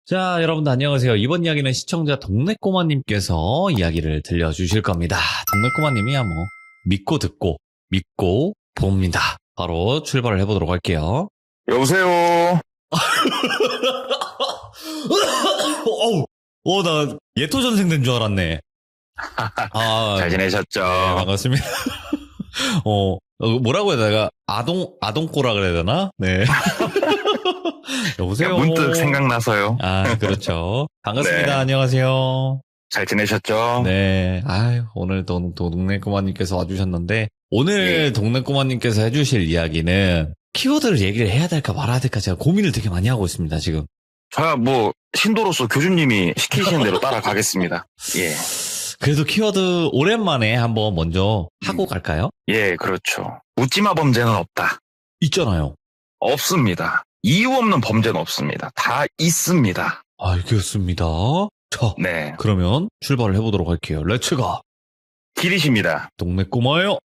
자, 여러분들 안녕하세요. 이번 이야기는 시청자 동네꼬마님께서 이야기를 들려주실 겁니다. 동네꼬마님이야 믿고 듣고 믿고 봅니다. 바로 출발을 해보도록 할게요. 여보세요. 나 예토전생 된 줄 알았네. 잘 지내셨죠? 네, 반갑습니다. 뭐라고 해야 되나? 아동꼬라 그래야 되나? 네. 여보세요. 문득 생각나서요. 아, 그렇죠. 반갑습니다. 네. 안녕하세요. 잘 지내셨죠? 네. 오늘 동네꼬마님께서 와주셨는데, 오늘 동네꼬마님께서 해주실 이야기는 키워드를 얘기를 해야 될까 말아야 될까 제가 고민을 되게 많이 하고 있습니다, 지금. 저야 신도로서 교주님이 시키시는 대로 따라가겠습니다. 예. 그래도 키워드 오랜만에 한번 먼저 하고 갈까요? 예, 그렇죠. 묻지마 범죄는 없다. 있잖아요. 없습니다. 이유 없는 범죄는 없습니다. 다 있습니다. 알겠습니다. 자, 네. 그러면 출발을 해보도록 할게요. 렛츠가. 길이십니다. 동네꼬마요.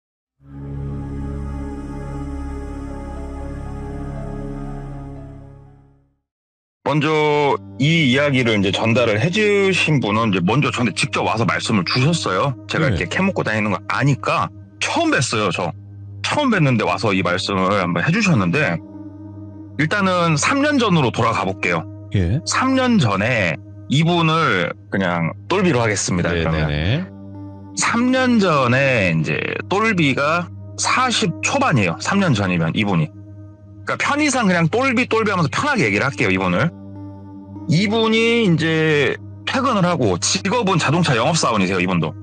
먼저 이 이야기를 이제 전달을 해주신 분은 이제 먼저 저한테 직접 와서 말씀을 주셨어요. 제가 네. 이렇게 캐먹고 다니는 거 아니까 처음 뵀어요. 처음 뵀는데 와서 이 말씀을 한번 해주셨는데 일단은 3년 전으로 돌아가 볼게요. 예. 3년 전에 이분을 그냥 똘비로 하겠습니다. 그러면 네네네. 3년 전에 이제 똘비가 40 초반이에요. 3년 전이면 이분이. 그러니까 편의상 그냥 똘비 하면서 편하게 얘기를 할게요. 이분이 이제 퇴근을 하고 직업은 자동차 영업사원이세요. 이분도.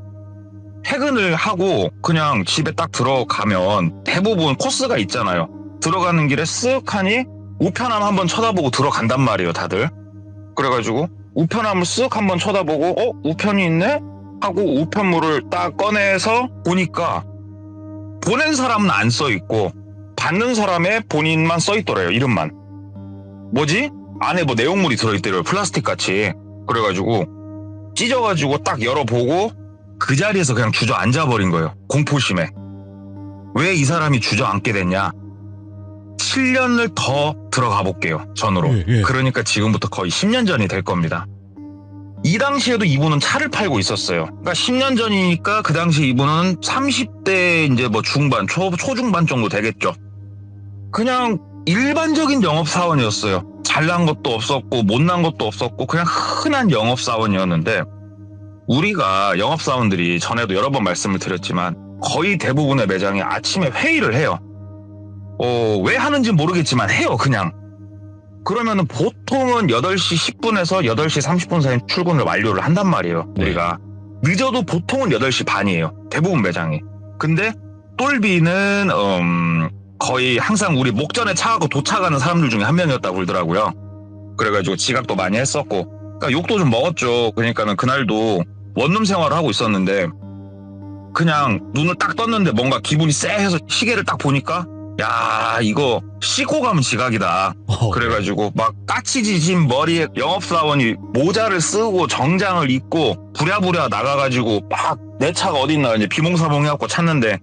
퇴근을 하고 그냥 집에 딱 들어가면 대부분 코스가 있잖아요. 들어가는 길에 쓱 하니 우편함 한번 쳐다보고 들어간단 말이에요. 다들. 그래가지고 우편함을 쓱 한번 쳐다보고 우편이 있네? 하고 우편물을 딱 꺼내서 보니까 보낸 사람은 안 써있고 받는 사람의 본인만 써있더래요. 이름만. 뭐지? 안에 내용물이 들어있더래요. 플라스틱 같이. 그래가지고 찢어가지고 딱 열어보고 그 자리에서 그냥 주저앉아버린 거예요. 공포심에. 왜 이 사람이 주저앉게 됐냐? 7년을 더 들어가 볼게요. 전으로. 예. 그러니까 지금부터 거의 10년 전이 될 겁니다. 이 당시에도 이분은 차를 팔고 있었어요. 그러니까 10년 전이니까 그 당시 이분은 30대 이제 중반, 초중반 정도 되겠죠. 그냥 일반적인 영업사원이었어요. 잘난 것도 없었고 못난 것도 없었고 그냥 흔한 영업사원이었는데 우리가 영업사원들이 전에도 여러 번 말씀을 드렸지만 거의 대부분의 매장이 아침에 회의를 해요. 왜 하는지 모르겠지만 해요, 그냥. 그러면은 보통은 8시 10분에서 8시 30분 사이 출근을 완료를 한단 말이에요, 우리가. 늦어도 보통은 8시 반이에요, 대부분 매장이. 근데 똘비는 거의 항상 우리 목전에 차하고 도착하는 사람들 중에 한 명이었다고 그러더라고요. 그래가지고 지각도 많이 했었고 그러니까 욕도 좀 먹었죠. 그러니까는 그날도 원룸 생활을 하고 있었는데 그냥 눈을 딱 떴는데 뭔가 기분이 쎄해서 시계를 딱 보니까 야, 이거 씻고 가면 지각이다. 그래가지고 막 까치지진 머리에 영업사원이 모자를 쓰고 정장을 입고 부랴부랴 나가가지고 막 내 차가 어딨나 이제 비몽사몽 해갖고 찾는데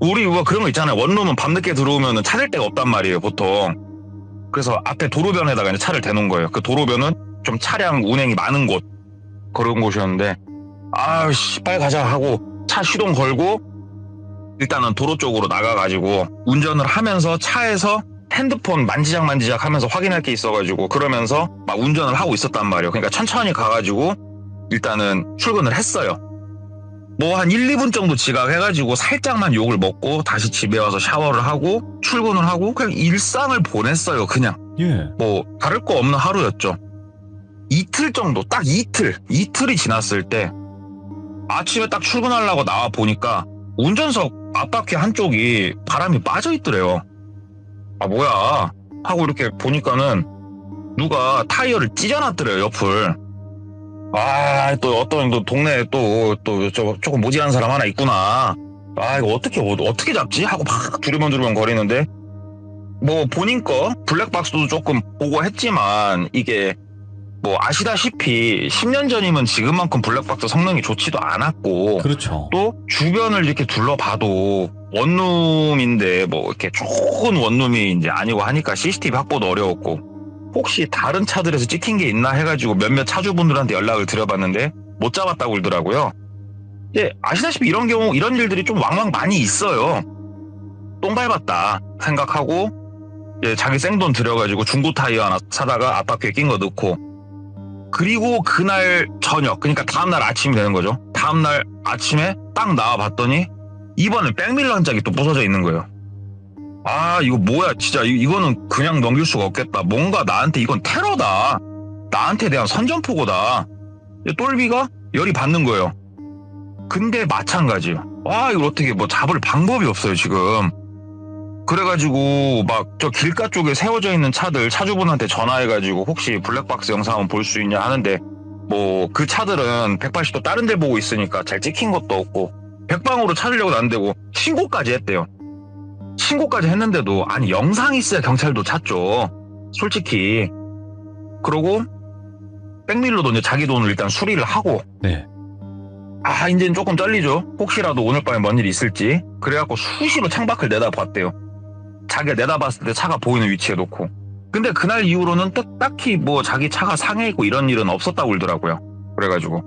우리 그런 거 있잖아요. 원룸은 밤늦게 들어오면 찾을 데가 없단 말이에요, 보통. 그래서 앞에 도로변에다가 이제 차를 대놓은 거예요. 그 도로변은 좀 차량 운행이 많은 곳, 그런 곳이었는데 아씨 빨리 가자 하고 차 시동 걸고 일단은 도로 쪽으로 나가가지고 운전을 하면서 차에서 핸드폰 만지작 하면서 확인할 게 있어가지고 그러면서 막 운전을 하고 있었단 말이에요. 그러니까 천천히 가가지고 일단은 출근을 했어요. 한 1, 2분 정도 지각해가지고 살짝만 욕을 먹고 다시 집에 와서 샤워를 하고 출근을 하고 그냥 일상을 보냈어요. 그냥. 예. 다를 거 없는 하루였죠. 이틀 정도, 딱 이틀이 지났을 때 아침에 딱 출근하려고 나와 보니까 운전석 앞바퀴 한쪽이 바람이 빠져 있더래요. 뭐야 하고 이렇게 보니까는 누가 타이어를 찢어놨더래요, 옆을. 또 어떤 동네에 또 조금 모질한 사람 하나 있구나. 이거 어떻게 잡지? 하고 막 두리번 거리는데 본인 거 블랙박스도 조금 보고 했지만 이게 아시다시피 10년 전이면 지금만큼 블랙박스 성능이 좋지도 않았고 그렇죠. 또 주변을 이렇게 둘러봐도 원룸인데 이렇게 좋은 원룸이 이제 아니고 하니까 CCTV 확보도 어려웠고 혹시 다른 차들에서 찍힌 게 있나 해가지고 몇몇 차주분들한테 연락을 드려봤는데 못 잡았다고 그러더라고요. 예, 아시다시피 이런 경우 이런 일들이 좀 왕왕 많이 있어요. 똥 밟았다 생각하고 예, 자기 생돈 들여가지고 중고 타이어 하나 사다가 앞바퀴에 낀 거 넣고, 그리고 그날 저녁, 그러니까 다음날 아침이 되는 거죠. 다음날 아침에 딱 나와봤더니 이번엔 백밀러 한 짝이 또 부서져 있는 거예요. 아, 이거 뭐야 진짜. 이거는 그냥 넘길 수가 없겠다. 뭔가 나한테 이건 테러다. 나한테 대한 선전포고다. 똘비가 열이 받는 거예요. 근데 마찬가지예요. 와, 이걸 어떻게 뭐 잡을 방법이 없어요 지금. 그래가지고 막 저 길가 쪽에 세워져 있는 차들 차주분한테 전화해가지고 혹시 블랙박스 영상 한번 볼 수 있냐 하는데, 뭐 그 차들은 180도 다른 데 보고 있으니까 잘 찍힌 것도 없고 백방으로 찾으려고 안 되고 신고까지 했대요. 신고까지 했는데도 아니 영상이 있어야 경찰도 찾죠 솔직히. 그러고 백밀러도 이제 자기 돈을 일단 수리를 하고, 네. 아 이제는 조금 떨리죠. 혹시라도 오늘 밤에 뭔 일이 있을지. 그래갖고 수시로 창밖을 내다봤대요. 자기가 내다봤을 때 차가 보이는 위치에 놓고. 근데 그날 이후로는 딱히 뭐 자기 차가 상해있고 이런 일은 없었다고 그러더라고요. 그래가지고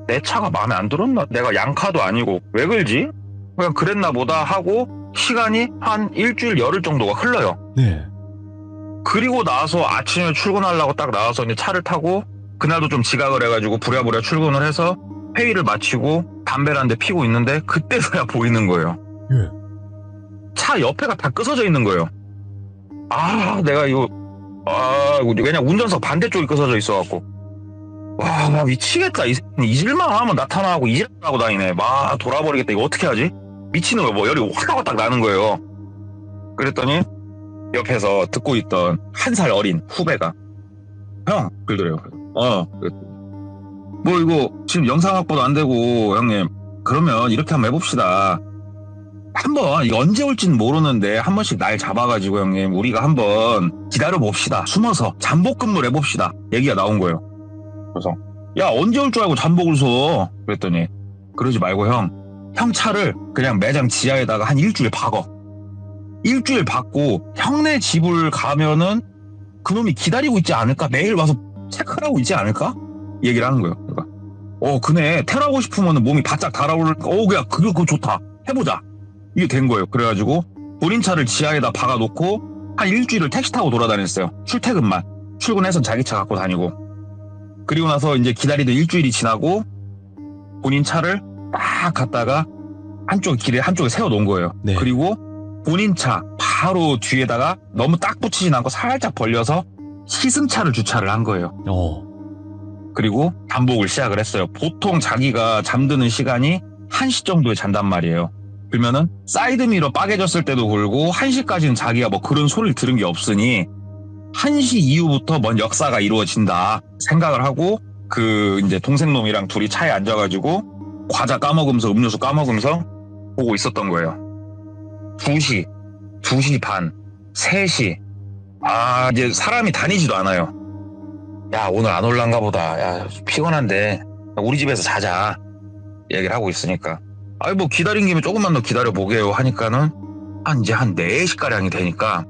내 차가 마음에 안 들었나? 내가 양카도 아니고 왜 그러지? 그냥 그랬나 보다 하고 시간이 한 일주일 열흘 정도가 흘러요. 네. 그리고 나서 아침에 출근하려고 딱 나와서 이제 차를 타고, 그날도 좀 지각을 해가지고 부랴부랴 출근을 해서 회의를 마치고 담배를 한 대 피고 있는데 그때서야 보이는 거예요. 예. 차 옆에가 다 끄서져 있는 거예요. 아, 내가 이거 왜냐 운전석 반대쪽이 끄서져 있어갖고, 와 미치겠다. 잊을만 하면 나타나고 잊으라고 다니네. 막 돌아버리겠다. 이거 어떻게 하지? 미치는 거예요. 뭐 열이 확 나는 거예요. 그랬더니 옆에서 듣고 있던 1살 어린 후배가 형 그러더래요. 뭐 이거 지금 영상 확보도 안 되고 형님 그러면 이렇게 한번 해봅시다. 한번 이거 언제 올지는 모르는데 한 번씩 날 잡아가지고 형님 우리가 한번 기다려봅시다. 숨어서 잠복 근무를 해봅시다. 얘기가 나온 거예요. 그래서 야 언제 올 줄 알고 잠복을 서? 그랬더니 그러지 말고 형 차를 그냥 매장 지하에다가 한 일주일 박어. 일주일 받고 형네 집을 가면은 그놈이 기다리고 있지 않을까? 매일 와서 체크를 하고 있지 않을까? 얘기를 하는 거예요. 그러니까 그네 테러하고 싶으면 몸이 바짝 달아오르니까 그냥 그거 좋다. 해보자. 이게 된 거예요. 그래가지고 본인 차를 지하에다 박아놓고 한 일주일을 택시 타고 돌아다녔어요. 출퇴근만. 출근해서 자기 차 갖고 다니고. 그리고 나서 이제 기다리던 일주일이 지나고 본인 차를 딱 갔다가 길에 한쪽에 세워놓은 거예요. 네. 그리고 본인 차 바로 뒤에다가 너무 딱 붙이진 않고 살짝 벌려서 시승차를 주차를 한 거예요. 그리고 잠복을 시작을 했어요. 보통 자기가 잠드는 시간이 1시 정도에 잔단 말이에요. 그러면은 사이드미러 빠개졌을 때도 그러고 1시까지는 자기가 뭐 그런 소리를 들은 게 없으니 1시 이후부터 뭔 역사가 이루어진다 생각을 하고 그 이제 동생놈이랑 둘이 차에 앉아가지고 과자 까먹으면서 음료수 까먹으면서 보고 있었던 거예요. 2시, 2시 반, 3시. 아, 이제 사람이 다니지도 않아요. 야, 오늘 안 올란가 보다. 야, 피곤한데 우리 집에서 자자. 얘기를 하고 있으니까. 아이, 뭐 기다린 김에 조금만 더 기다려보게요 하니까는 이제 한 4시가량이 되니까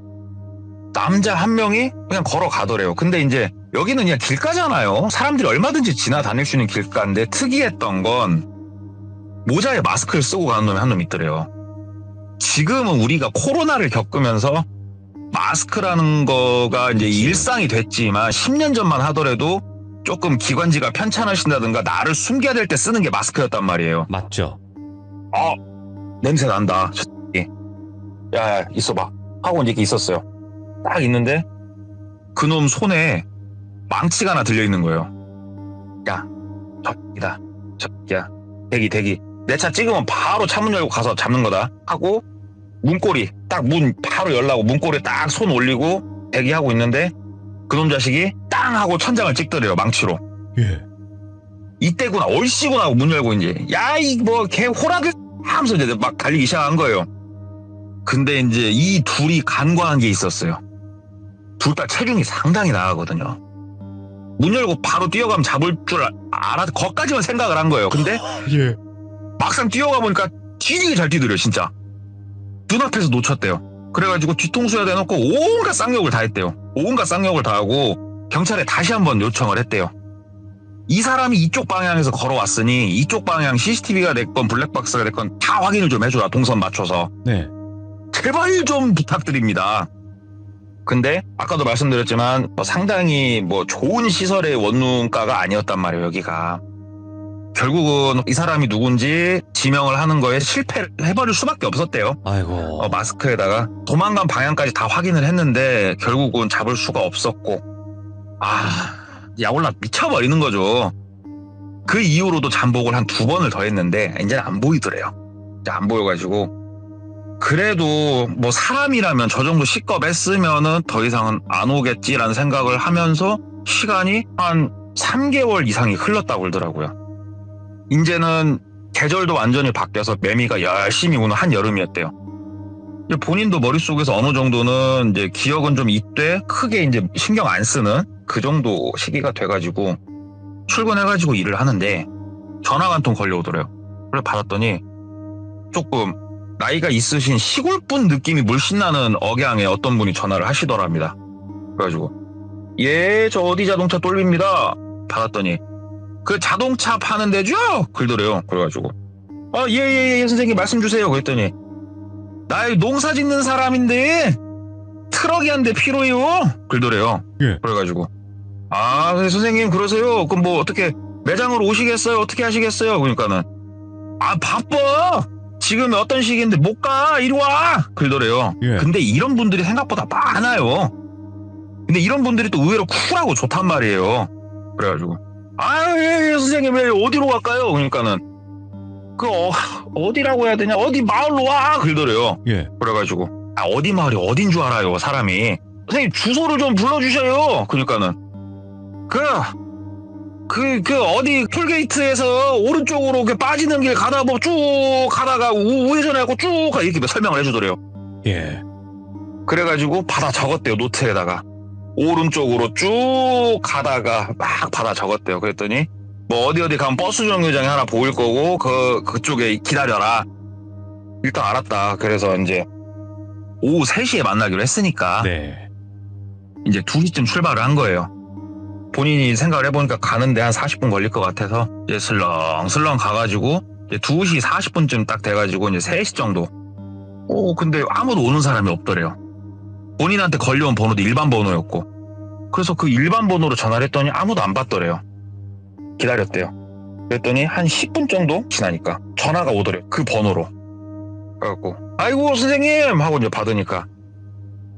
남자 한 명이 그냥 걸어가더래요. 근데 이제 여기는 그냥 길가잖아요. 사람들이 얼마든지 지나다닐 수 있는 길가인데 특이했던 건 모자에 마스크를 쓰고 가는 놈이 한 놈 있더래요. 지금은 우리가 코로나를 겪으면서 마스크라는 거가 이제 일상이 됐지만 10년 전만 하더라도 조금 기관지가 편찮으신다든가 나를 숨겨야 될 때 쓰는 게 마스크였단 말이에요. 맞죠. 냄새 난다. 야, 있어봐. 하고 이제 있었어요. 딱 있는데 그놈 손에 망치가 하나 들려있는 거예요. 야, 저기다. 야, 대기. 내 차 찍으면 바로 차문 열고 가서 잡는 거다. 하고 문고리 딱 문 바로 열라고 문고리에 딱 손 올리고 대기하고 있는데 그놈 자식이 땅 하고 천장을 찍더래요. 망치로. 예. 이때구나 얼씨구나 하고 문 열고 이제 야 이 뭐 개 호락을 하면서 이제 막 달리기 시작한 거예요. 근데 이제 이 둘이 간과한 게 있었어요. 둘 다 체중이 상당히 나가거든요. 문 열고 바로 뛰어가면 잡을 줄 알아서 거기까지만 생각을 한 거예요. 근데 막상 뛰어가 보니까 뒤지게 잘 뛰더래요. 진짜 눈앞에서 놓쳤대요. 그래가지고 뒤통수에 대놓고 온갖 쌍욕을 다 했대요. 온갖 쌍욕을 다 하고 경찰에 다시 한번 요청을 했대요. 이 사람이 이쪽 방향에서 걸어왔으니 이쪽 방향 CCTV가 됐건 블랙박스가 됐건 다 확인을 좀 해줘라. 동선 맞춰서. 네. 제발 좀 부탁드립니다. 근데 아까도 말씀드렸지만 상당히 좋은 시설의 원룸가가 아니었단 말이에요. 여기가. 결국은 이 사람이 누군지 지명을 하는 거에 실패를 해버릴 수밖에 없었대요. 아이고. 마스크에다가 도망간 방향까지 다 확인을 했는데 결국은 잡을 수가 없었고 야올라 미쳐버리는 거죠. 그 이후로도 잠복을 한 2번을 더 했는데 이제는 안 보이더래요. 이제 안 보여가지고 그래도 사람이라면 저 정도 시겁했으면은 더 이상은 안 오겠지라는 생각을 하면서 시간이 한 3개월 이상이 흘렀다고 그러더라고요. 이제는 계절도 완전히 바뀌어서 매미가 열심히 우는 한여름이었대요. 본인도 머릿속에서 어느 정도는 이제 기억은 좀 있되 크게 이제 신경 안 쓰는 그 정도 시기가 돼가지고 출근해가지고 일을 하는데 전화가 한 통 걸려오더래요. 그래 받았더니 조금 나이가 있으신 시골분 느낌이 물씬 나는 억양의 어떤 분이 전화를 하시더랍니다. 그래가지고 예, 저 어디 자동차 똘비입니다. 받았더니 그 자동차 파는 데죠? 그러더래요. 그래가지고 예, 선생님 말씀 주세요. 그랬더니 나 농사 짓는 사람인데 트럭이 한 대 필요해요. 그러더래요. 예. 그래가지고 선생님 그러세요? 그럼 어떻게 매장으로 오시겠어요? 어떻게 하시겠어요? 그러니까는 바빠. 지금 어떤 시기인데 못 가. 이리 와. 그러더래요. 예. 근데 이런 분들이 생각보다 많아요. 근데 이런 분들이 또 의외로 쿨하고 좋단 말이에요. 그래가지고 예, 선생님 왜 어디로 갈까요? 그러니까는 어디라고 해야 되냐? 어디 마을로 와. 그러더래요. 예. 그래가지고 어디 마을이 어딘 줄 알아요, 사람이. 선생님 주소를 좀 불러주셔요. 그러니까는 어디 톨게이트에서 오른쪽으로 빠지는 길 가다 쭉 가다가 우회전하고 쭉 이렇게 설명을 해주더래요. 예. 그래가지고 받아 적었대요. 노트에다가 오른쪽으로 쭉 가다가 막 받아 적었대요. 그랬더니 어디 가면 버스 정류장이 하나 보일 거고 그쪽에 기다려라. 일단 알았다. 그래서 이제 오후 3시에 만나기로 했으니까 네. 이제 2시쯤 출발을 한 거예요. 본인이 생각을 해보니까 가는데 한 40분 걸릴 것 같아서 이제 슬렁슬렁 가가지고 이제 2시 40분쯤 딱 돼가지고 이제 3시 정도. 근데 아무도 오는 사람이 없더래요. 본인한테 걸려온 번호도 일반 번호였고. 그래서 그 일반 번호로 전화를 했더니 아무도 안 받더래요. 기다렸대요. 그랬더니 한 10분 정도 지나니까 전화가 오더래요. 그 번호로. 그래갖고 아이고 선생님 하고 이제 받으니까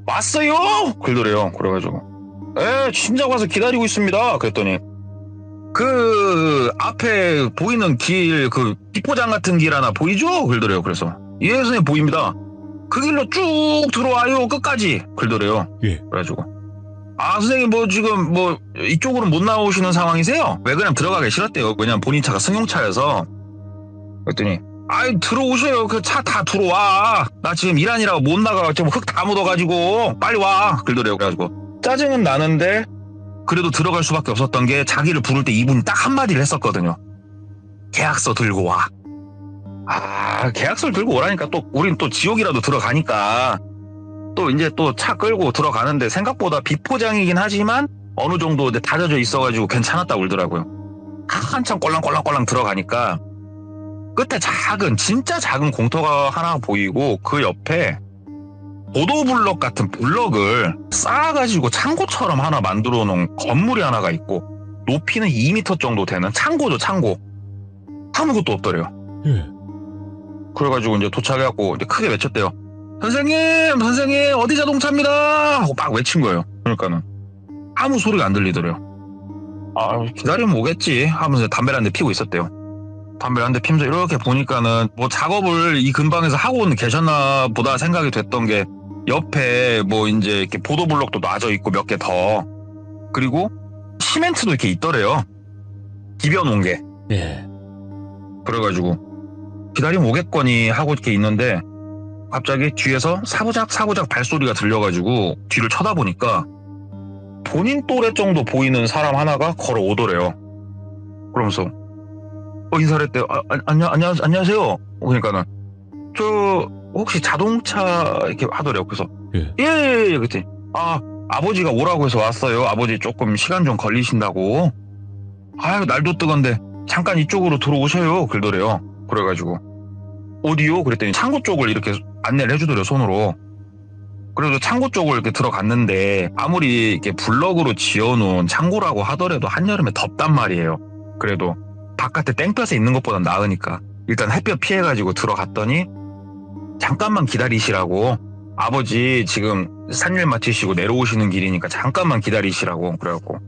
왔어요? 그러더래요. 그래가지고 진작 와서 기다리고 있습니다. 그랬더니 그 앞에 보이는 길, 비포장 같은 길 하나 보이죠? 그러더래요. 그래서 예 선생님 보입니다. 그 길로 쭉 들어와요. 끝까지. 그러더래요. 예. 그래가지고 선생님 지금 이쪽으로 못 나오시는 상황이세요? 왜 그냥 들어가기 싫었대요. 왜냐면 본인 차가 승용차여서. 그랬더니 들어오셔요. 그 차 다 들어와. 나 지금 일하느라고 못 나가. 지금 흙 다 묻어가지고 빨리 와. 그러더래요. 그래가지고 짜증은 나는데 그래도 들어갈 수밖에 없었던 게 자기를 부를 때 이분이 딱 한마디를 했었거든요. 계약서 들고 와. 계약서를 들고 오라니까 또 우린 또 지옥이라도 들어가니까 또 이제 또 차 끌고 들어가는데 생각보다 비포장이긴 하지만 어느 정도 이제 다져져 있어가지고 괜찮았다고 그러더라고요. 한참 꼴랑꼴랑꼴랑 들어가니까 끝에 진짜 작은 공터가 하나 보이고 그 옆에 보도블럭 같은 블럭을 쌓아가지고 창고처럼 하나 만들어 놓은 건물이 하나가 있고 높이는 2m 정도 되는 창고죠, 창고. 아무것도 없더래요. 예. 그래가지고 이제 도착해갖고 이제 크게 외쳤대요. 선생님 어디 자동차입니다 하고 막 외친 거예요. 그러니까는 아무 소리가 안 들리더래요. 기다리면 오겠지 하면서 담배를 한 대 피고 있었대요. 담배를 한 대 피면서 이렇게 보니까는 작업을 이 근방에서 하고 계셨나 보다 생각이 됐던 게 옆에 이제 이렇게 보도블럭도 놔져 있고 몇 개 더. 그리고 시멘트도 이렇게 있더래요. 디벼놓은 게. 예. 그래가지고 기다리면 오겠거니 하고 이렇게 있는데 갑자기 뒤에서 사부작 발소리가 들려가지고 뒤를 쳐다보니까 본인 또래 정도 보이는 사람 하나가 걸어오더래요. 그러면서 인사를 했대요. 안녕하세요. 그러니까는 혹시 자동차 이렇게 하더래요. 그래서 예. 예, 그랬더니 아버지가 오라고 해서 왔어요. 아버지 조금 시간 좀 걸리신다고. 아유, 날도 뜨건데 잠깐 이쪽으로 들어오셔요. 그러더래요. 그래가지고 어디요? 그랬더니 창고 쪽을 이렇게 안내를 해주더래요. 손으로. 그래서 창고 쪽을 이렇게 들어갔는데 아무리 이렇게 블럭으로 지어놓은 창고라고 하더라도 한여름에 덥단 말이에요. 그래도 바깥에 땡볕에 있는 것보단 나으니까 일단 햇볕 피해가지고 들어갔더니 잠깐만 기다리시라고, 아버지 지금 산일 마치시고 내려오시는 길이니까 잠깐만 기다리시라고. 그래갖고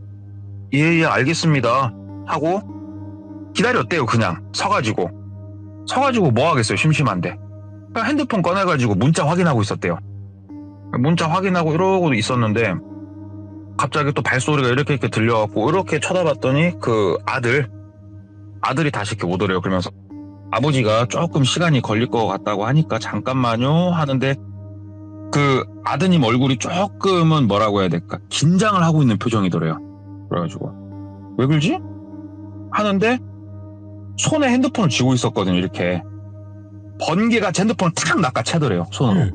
예 알겠습니다 하고 기다렸대요. 그냥 서가지고 뭐 하겠어요. 심심한데. 그냥 핸드폰 꺼내가지고 문자 확인하고 있었대요. 문자 확인하고 이러고 있었는데 갑자기 또 발소리가 이렇게 들려갖고 이렇게 쳐다봤더니 그 아들이 다시 이렇게 오더래요. 그러면서 아버지가 조금 시간이 걸릴 것 같다고 하니까 잠깐만요 하는데 그 아드님 얼굴이 조금은 뭐라고 해야 될까, 긴장을 하고 있는 표정이더래요. 그래가지고 왜 그러지? 하는데 손에 핸드폰을 쥐고 있었거든요. 이렇게 번개같이 핸드폰을 탁 낚아채더래요. 손으로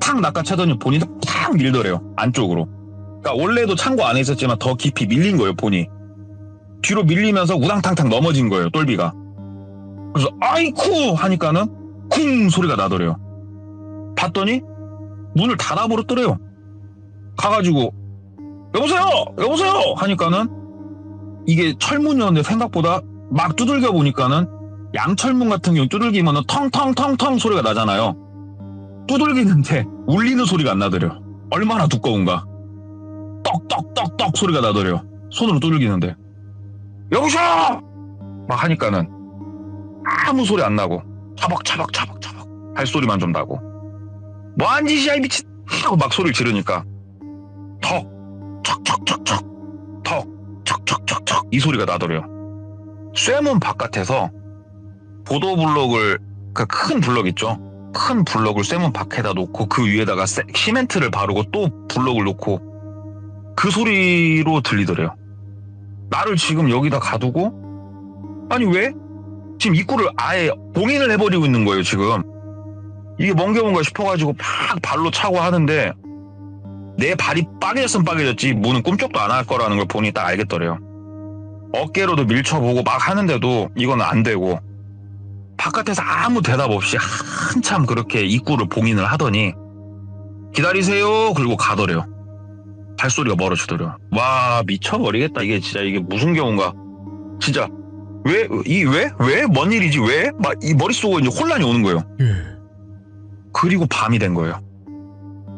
탁 낚아채더니 본이 탁 밀더래요. 안쪽으로. 그러니까 원래도 창고 안에 있었지만 더 깊이 밀린 거예요. 본이 뒤로 밀리면서 우당탕탕 넘어진 거예요. 똘비가. 그래서 아이쿠 하니까는 쿵 소리가 나더래요. 봤더니 문을 닫아버렸더래요. 가가지고 여보세요 하니까는 이게 철문이었는데 생각보다 막 두들겨 보니까는 양철문 같은 경우 두들기면은 텅텅텅텅 소리가 나잖아요. 두들기는데 울리는 소리가 안 나더래요. 얼마나 두꺼운가. 떡떡떡떡 소리가 나더래요. 손으로 두들기는데 여보세요 막 하니까는 아무 소리 안 나고 차박차박 발소리만 좀 나고 뭐한 짓이야 이 미친 하고 막 소리를 지르니까 턱 척척척척 턱 척척척척 이 소리가 나더래요. 쇠문 바깥에서 보도블록을, 그 큰 블록 있죠, 큰 블록을 쇠문 밖에다 놓고 그 위에다가 시멘트를 바르고 또 블록을 놓고 그 소리로 들리더래요. 나를 지금 여기다 가두고, 아니 왜? 지금 입구를 아예 봉인을 해버리고 있는 거예요. 지금 이게 뭔가 싶어가지고 막 발로 차고 하는데 내 발이 빠개졌으면 빠개졌지 문은 꿈쩍도 안 할 거라는 걸 보니 딱 알겠더래요. 어깨로도 밀쳐보고 막 하는데도 이건 안 되고 바깥에서 아무 대답 없이 한참 그렇게 입구를 봉인을 하더니 기다리세요 그리고 가더래요. 발소리가 멀어지더래요. 와 미쳐버리겠다. 이게 진짜 이게 무슨 경우인가. 진짜 왜? 뭔 일이지? 왜? 막 이 머릿속에 이제 혼란이 오는 거예요. 그리고 밤이 된 거예요.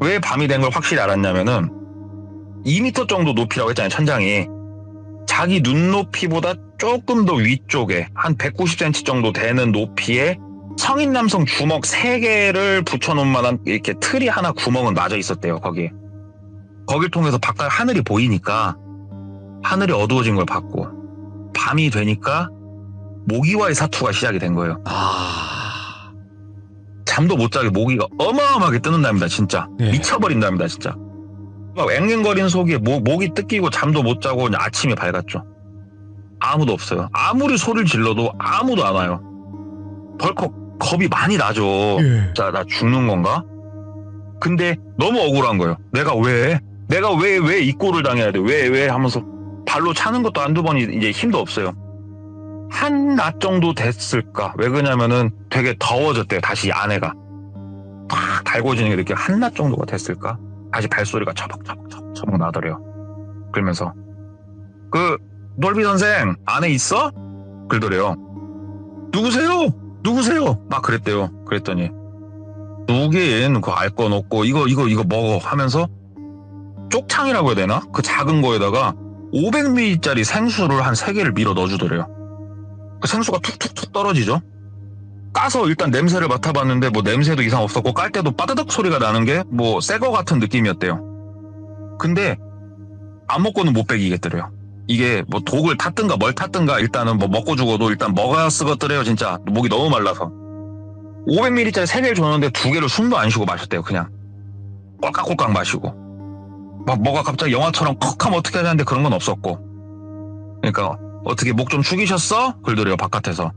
왜 밤이 된 걸 확실히 알았냐면은 2m 정도 높이라고 했잖아요. 천장이. 자기 눈높이보다 조금 더 위쪽에 한 190cm 정도 되는 높이에 성인 남성 주먹 3개를 붙여놓은 만한 이렇게 틀이 하나 구멍은 맞아 있었대요. 거기에. 거길 통해서 바깥 하늘이 보이니까 하늘이 어두워진 걸 봤고 밤이 되니까 모기와의 사투가 시작이 된 거예요. 잠도 못 자게 모기가 어마어마하게 뜨는답니다. 진짜. 네. 미쳐버린답니다. 진짜. 막 앵앵거리는 속에 목이 뜯기고 잠도 못 자고 아침이 밝았죠. 아무도 없어요. 아무리 소리를 질러도 아무도 안 와요. 덜컥 겁이 많이 나죠. 자, 나 죽는 건가? 근데 너무 억울한 거예요. 내가 왜 이 꼴을 당해야 돼? 왜 하면서 발로 차는 것도 한두 번이 이제 힘도 없어요. 한낮 정도 됐을까? 왜 그러냐면은 되게 더워졌대요. 다시 안에가 탁 달궈지는 게 느껴. 한낮 정도가 됐을까? 다시 발소리가 처벅처벅 나더래요. 그러면서 그 놀비 선생 안에 있어? 그러더래요. 누구세요? 막 그랬대요. 그랬더니 누구긴 그거 알 건 없고 이거 먹어 하면서 쪽창이라고 해야 되나? 그 작은 거에다가 500ml짜리 생수를 한 3개를 밀어 넣어주더래요. 그 생수가 툭툭툭 떨어지죠. 까서 일단 냄새를 맡아봤는데 뭐 냄새도 이상 없었고 깔 때도 빠드득 소리가 나는 게 뭐 새 거 같은 느낌이었대요. 근데 안 먹고는 못 배기겠더래요. 이게 뭐 독을 탔든가 뭘 탔든가 일단은 뭐 먹고 죽어도 일단 먹어야 쓰겠더래요. 진짜 목이 너무 말라서 500ml짜리 3개를 줬는데 2개를 숨도 안 쉬고 마셨대요. 그냥 꼴깍꼴깍 마시고 막 뭐가 갑자기 영화처럼 컥 하면 어떻게 하는데 그런 건 없었고. 그러니까 어떻게 목 좀 축이셨어? 그러더래요. 바깥에서.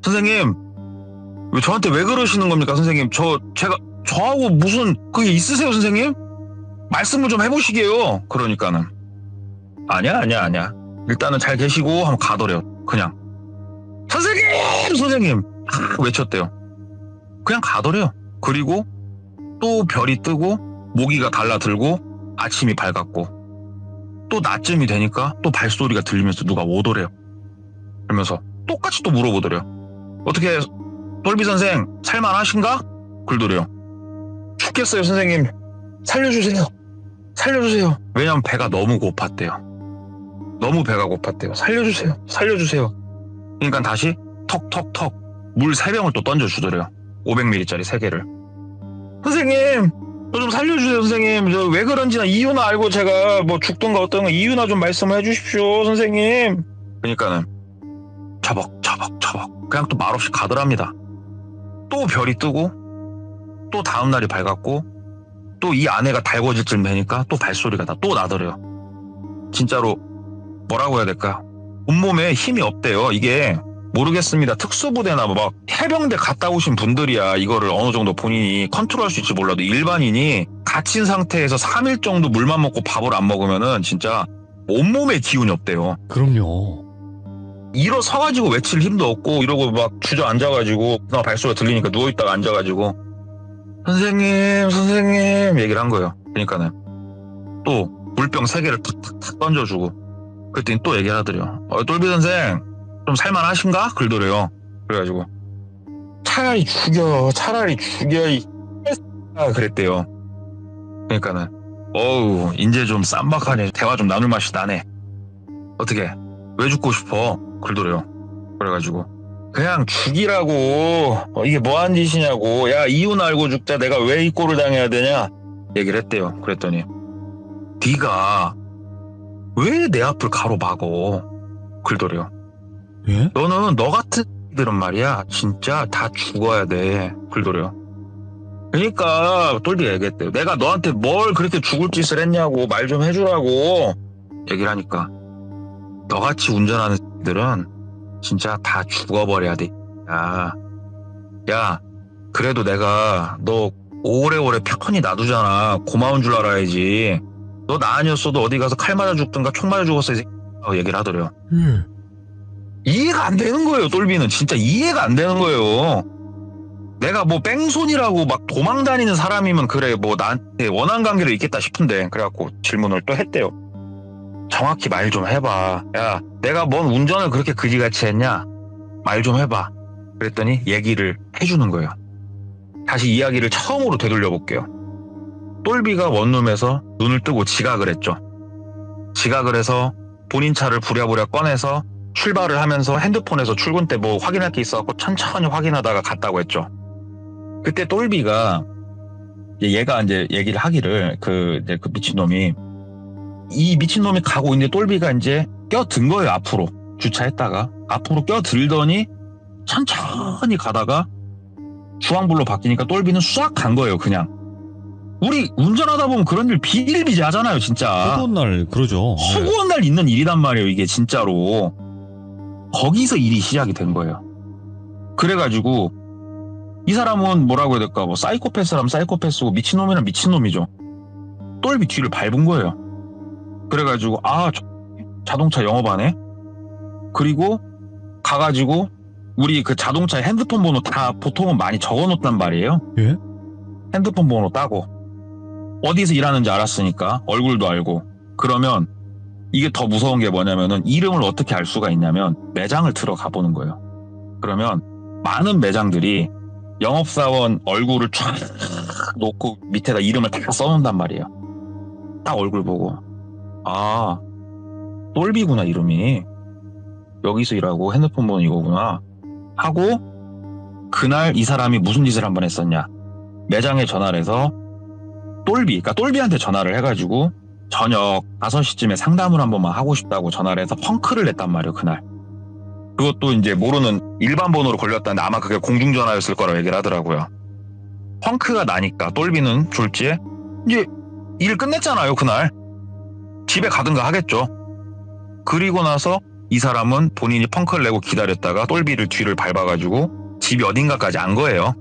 선생님 저한테 왜 그러시는 겁니까, 선생님? 저하고 무슨 그게 있으세요, 선생님? 말씀을 좀 해보시게요. 그러니까는. 아니야. 일단은 잘 계시고 하면 가더래요. 그냥. 선생님! 외쳤대요. 그냥 가더래요. 그리고 또 별이 뜨고 모기가 달라들고 아침이 밝았고 또 낮쯤이 되니까 또 발소리가 들리면서 누가 오더래요. 그러면서 똑같이 또 물어보더래요. 어떻게 돌비 선생 살만하신가? 그러더래요. 죽겠어요, 선생님. 살려주세요. 왜냐면 배가 너무 고팠대요. 너무 배가 고팠대요. 살려주세요. 그러니까 다시 턱 물 3병을 또 던져주더래요. 500ml짜리 3개를. 선생님, 저 좀 살려주세요, 선생님. 저 왜 그런지나 이유나 알고 제가 뭐 죽든가 어떤가 이유나 좀 말씀을 해주십시오, 선생님. 그러니까는 처벅 그냥 또 말없이 가더랍니다. 또 별이 뜨고 또 다음날이 밝았고 또 이 아내가 달궈질 쯤 되니까 또 발소리가 또 나더래요. 진짜로 뭐라고 해야 될까? 온몸에 힘이 없대요. 이게 모르겠습니다. 특수부대나 막 해병대 갔다 오신 분들이야 이거를 어느 정도 본인이 컨트롤할 수 있지 몰라도 일반인이 갇힌 상태에서 3일 정도 물만 먹고 밥을 안 먹으면은 진짜 온몸에 기운이 없대요. 그럼요. 일어서가지고 외칠 힘도 없고 이러고 막 주저앉아가지고 그나마 발소리가 들리니까 누워있다가 앉아가지고 선생님 얘기를 한 거예요. 그러니까는 또 물병 3개를 탁탁탁 던져주고 그랬더니 또 얘기를 하더래요. 똘비 선생 좀 살만하신가? 그러더래요. 그래가지고 차라리 죽여 그랬대요. 그러니까는 이제 좀 쌈박하네. 대화 좀 나눌 맛이 나네. 어떻게 왜 죽고 싶어? 그러더래요. 그래가지고 그냥 죽이라고. 이게 뭐한 짓이냐고. 야, 이유는 알고 죽자. 내가 왜 이 꼴을 당해야 되냐? 얘기를 했대요. 그랬더니 네가 왜 내 앞을 가로막어? 그러더래요. 예? 너는 너 같은 들은 말이야 진짜 다 죽어야 돼. 그러더래요. 그러니까 똘비가 얘기했대요. 내가 너한테 뭘 그렇게 죽을 짓을 했냐고 말 좀 해주라고 얘기를 하니까 너같이 운전하는 들은 진짜 다 죽어버려야 돼. 야, 그래도 내가 너 오래오래 편히 놔두잖아. 고마운 줄 알아야지. 너 나 아니었어도 어디 가서 칼 맞아 죽든가 총 맞아 죽었어 얘기를 하더래요. 이해가 안 되는 거예요. 똘비는 진짜 이해가 안 되는 거예요. 내가 뭐 뺑소니라고 막 도망 다니는 사람이면 그래 뭐 나한테 원한 관계로 있겠다 싶은데 그래갖고 질문을 또 했대요. 정확히 말 좀 해봐. 야, 내가 뭔 운전을 그렇게 그지같이 했냐? 말 좀 해봐. 그랬더니 얘기를 해주는 거예요. 다시 이야기를 처음으로 되돌려 볼게요. 똘비가 원룸에서 눈을 뜨고 지각을 했죠. 지각을 해서 본인 차를 부랴부랴 꺼내서 출발을 하면서 핸드폰에서 출근 때 뭐 확인할 게 있어갖고 천천히 확인하다가 갔다고 했죠. 그때 똘비가 얘가 이제 얘기를 하기를 그 미친놈이 이 미친놈이 가고 있는데 똘비가 이제 껴든 거예요. 앞으로 주차했다가 앞으로 껴들더니 천천히 가다가 주황불로 바뀌니까 똘비는 싹 간 거예요. 그냥 우리 운전하다 보면 그런 일 비일비재하잖아요. 진짜 허구한 날 그러죠. 허구한 날 있는 일이란 말이에요. 이게 진짜로 거기서 일이 시작이 된 거예요. 그래가지고 이 사람은 뭐라고 해야 될까 뭐 사이코패스라면 사이코패스고 미친놈이란 미친놈이죠. 똘비 뒤를 밟은 거예요. 그래가지고 자동차 영업하네. 그리고 가가지고 우리 그 자동차에 핸드폰 번호 다 보통은 많이 적어놓단 말이에요. 예? 핸드폰 번호 따고 어디서 일하는지 알았으니까 얼굴도 알고. 그러면 이게 더 무서운 게 뭐냐면은 이름을 어떻게 알 수가 있냐면 매장을 들어가 보는 거예요. 그러면 많은 매장들이 영업사원 얼굴을 쫙 놓고 밑에다 이름을 다 써놓는단 말이에요. 딱 얼굴 보고 똘비구나 이름이. 여기서 일하고 핸드폰 번호 이거구나 하고 그날 이 사람이 무슨 짓을 한번 했었냐. 매장에 전화를 해서 그러니까 똘비한테 전화를 해가지고 저녁 5시쯤에 상담을 한 번만 하고 싶다고 전화를 해서 펑크를 냈단 말이에요. 그날. 그것도 이제 모르는 일반 번호로 걸렸다는데 아마 그게 공중전화였을 거라고 얘기를 하더라고요. 펑크가 나니까 똘비는 졸지에 이제 일 끝냈잖아요. 그날. 집에 가든가 하겠죠. 그리고 나서 이 사람은 본인이 펑크를 내고 기다렸다가 똘비를 뒤를 밟아가지고 집이 어딘가까지 안 거예요.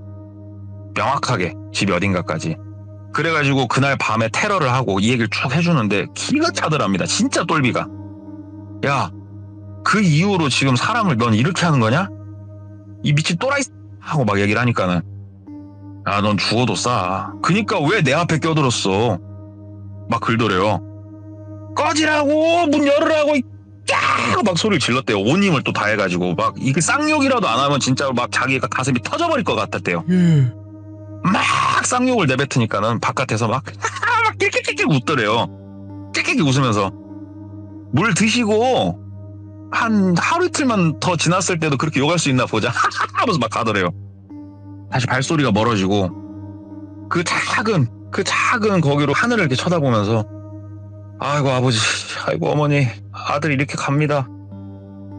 명확하게 집이 어딘가까지. 그래가지고 그날 밤에 테러를 하고 이 얘기를 쭉 해주는데 기가 차더랍니다. 진짜 똘비가. 야, 그 이후로 지금 사람을 넌 이렇게 하는 거냐? 이 미친 또라이 하고 막 얘기를 하니까는 야, 넌 죽어도 싸. 그니까 왜 내 앞에 껴들었어? 막 글더래요. 꺼지라고 문 열으라고 막 소리를 질렀대요. 온 힘을 또 다해가지고 막 이게 쌍욕이라도 안 하면 진짜 막 자기가 가슴이 터져버릴 것 같았대요. 막 쌍욕을 내뱉으니까는 바깥에서 막 낄낄낄낄 웃더래요. 낄낄낄 웃으면서 물 드시고 한 하루 이틀만 더 지났을 때도 그렇게 욕할 수 있나 보자 하면서 막 가더래요. 다시 발소리가 멀어지고 그 작은 거기로 하늘을 이렇게 쳐다보면서 아이고 아버지, 아이고 어머니, 아들이 이렇게 갑니다.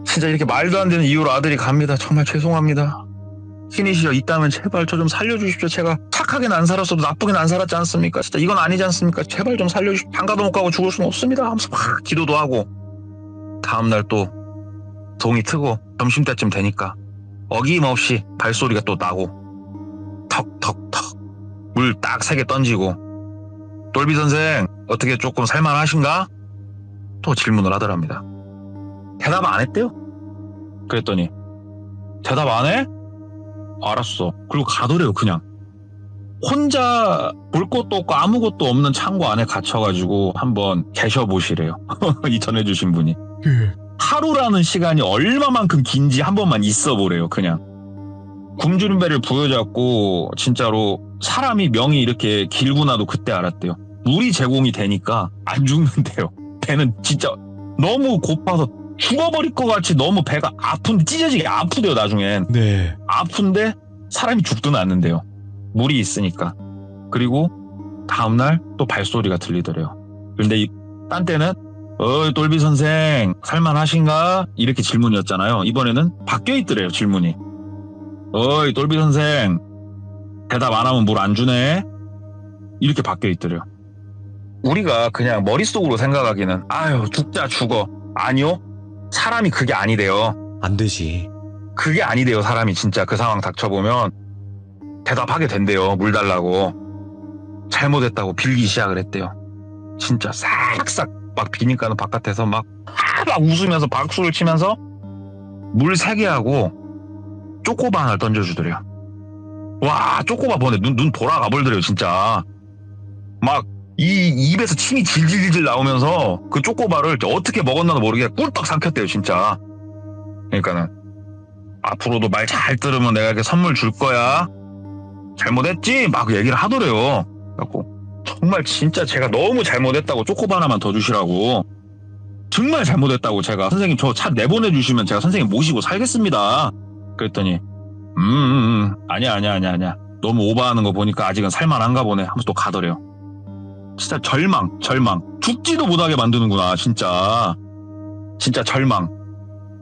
진짜 이렇게 말도 안 되는 이유로 아들이 갑니다. 정말 죄송합니다. 신이시여 있다면 제발 저 좀 살려주십시오. 제가 착하게는 안 살았어도 나쁘게는 안 살았지 않습니까? 진짜 이건 아니지 않습니까? 제발 좀 살려주십시오. 장가도 못 가고 죽을 수는 없습니다. 하면서 막 기도도 하고 다음날 또 동이 트고 점심때쯤 되니까 어김없이 발소리가 또 나고 턱턱턱 물 딱 3개 던지고 똘비 선생 어떻게 조금 살만하신가? 또 질문을 하더랍니다. 대답 안 했대요. 그랬더니 대답 안 해? 알았어. 그리고 가더래요. 그냥 혼자 볼 것도 없고 아무것도 없는 창고 안에 갇혀가지고 한번 계셔보시래요. 이 전해주신 분이. 하루라는 시간이 얼마만큼 긴지 한 번만 있어보래요. 그냥 굶주린 배를 부여잡고 진짜로 사람이 명이 이렇게 길구나도 그때 알았대요. 물이 제공이 되니까 안 죽는데요. 배는 진짜 너무 고파서 죽어버릴 것 같이 너무 배가 아픈데 찢어지게 아프대요. 나중엔. 네. 아픈데 사람이 죽지는 않는데요. 물이 있으니까. 그리고 다음날 또 발소리가 들리더래요. 근데 딴 때는 어이 똘비 선생 살만하신가? 이렇게 질문이었잖아요. 이번에는 바뀌어 있더래요. 질문이. 어이 똘비 선생 대답 안 하면 물 안 주네? 이렇게 바뀌어 있더래요. 우리가 그냥 머릿속으로 생각하기는 아유 죽자 죽어. 아니요. 사람이 그게 아니래요. 안 되지. 그게 아니래요. 사람이 진짜 그 상황 닥쳐보면 대답하게 된대요. 물 달라고. 잘못했다고 빌기 시작을 했대요. 진짜 싹싹 막 비니까는 바깥에서 막 웃으면서 박수를 치면서 물 3개 하고 쪼꼬바 하나를 던져주더래요. 와 쪼꼬바 보네. 눈 돌아가 버리더래요. 진짜 막 이 입에서 침이 질질질 나오면서 그 쪼꼬바를 어떻게 먹었나도 모르게 꿀떡 삼켰대요. 진짜. 그러니까는 앞으로도 말 잘 들으면 내가 이렇게 선물 줄 거야. 잘못했지? 막 얘기를 하더래요. 그래갖고 정말 진짜 제가 너무 잘못했다고 쪼꼬바 하나만 더 주시라고. 정말 잘못했다고 제가 선생님 저 차 내보내주시면 제가 선생님 모시고 살겠습니다. 그랬더니 아니야. 너무 오버하는 거 보니까 아직은 살만한가 보네 하면서 또 가더래요. 진짜 절망. 죽지도 못하게 만드는구나. 진짜 절망.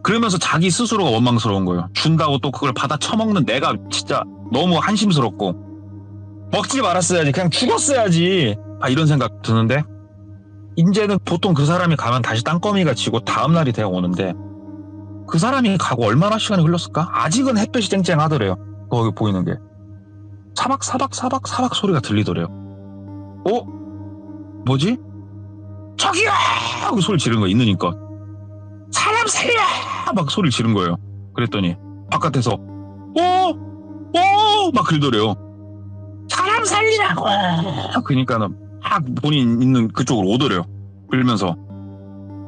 그러면서 자기 스스로가 원망스러운 거예요. 준다고 또 그걸 받아 처먹는 내가 진짜 너무 한심스럽고 먹지 말았어야지. 그냥 죽었어야지. 이런 생각 드는데 이제는 보통 그 사람이 가면 다시 땅거미가 지고 다음날이 되어 오는데 그 사람이 가고 얼마나 시간이 흘렀을까? 아직은 햇볕이 쨍쨍하더래요. 거기 보이는 게 사박 소리가 들리더래요. 뭐지? 저기요! 하고 소리 지르는 거 있으니까 사람 살려! 막 소리를 지른 거예요. 그랬더니 바깥에서 막 그러더래요. 사람 살리라고! 그러니까는 막 본인 있는 그쪽으로 오더래요. 그러면서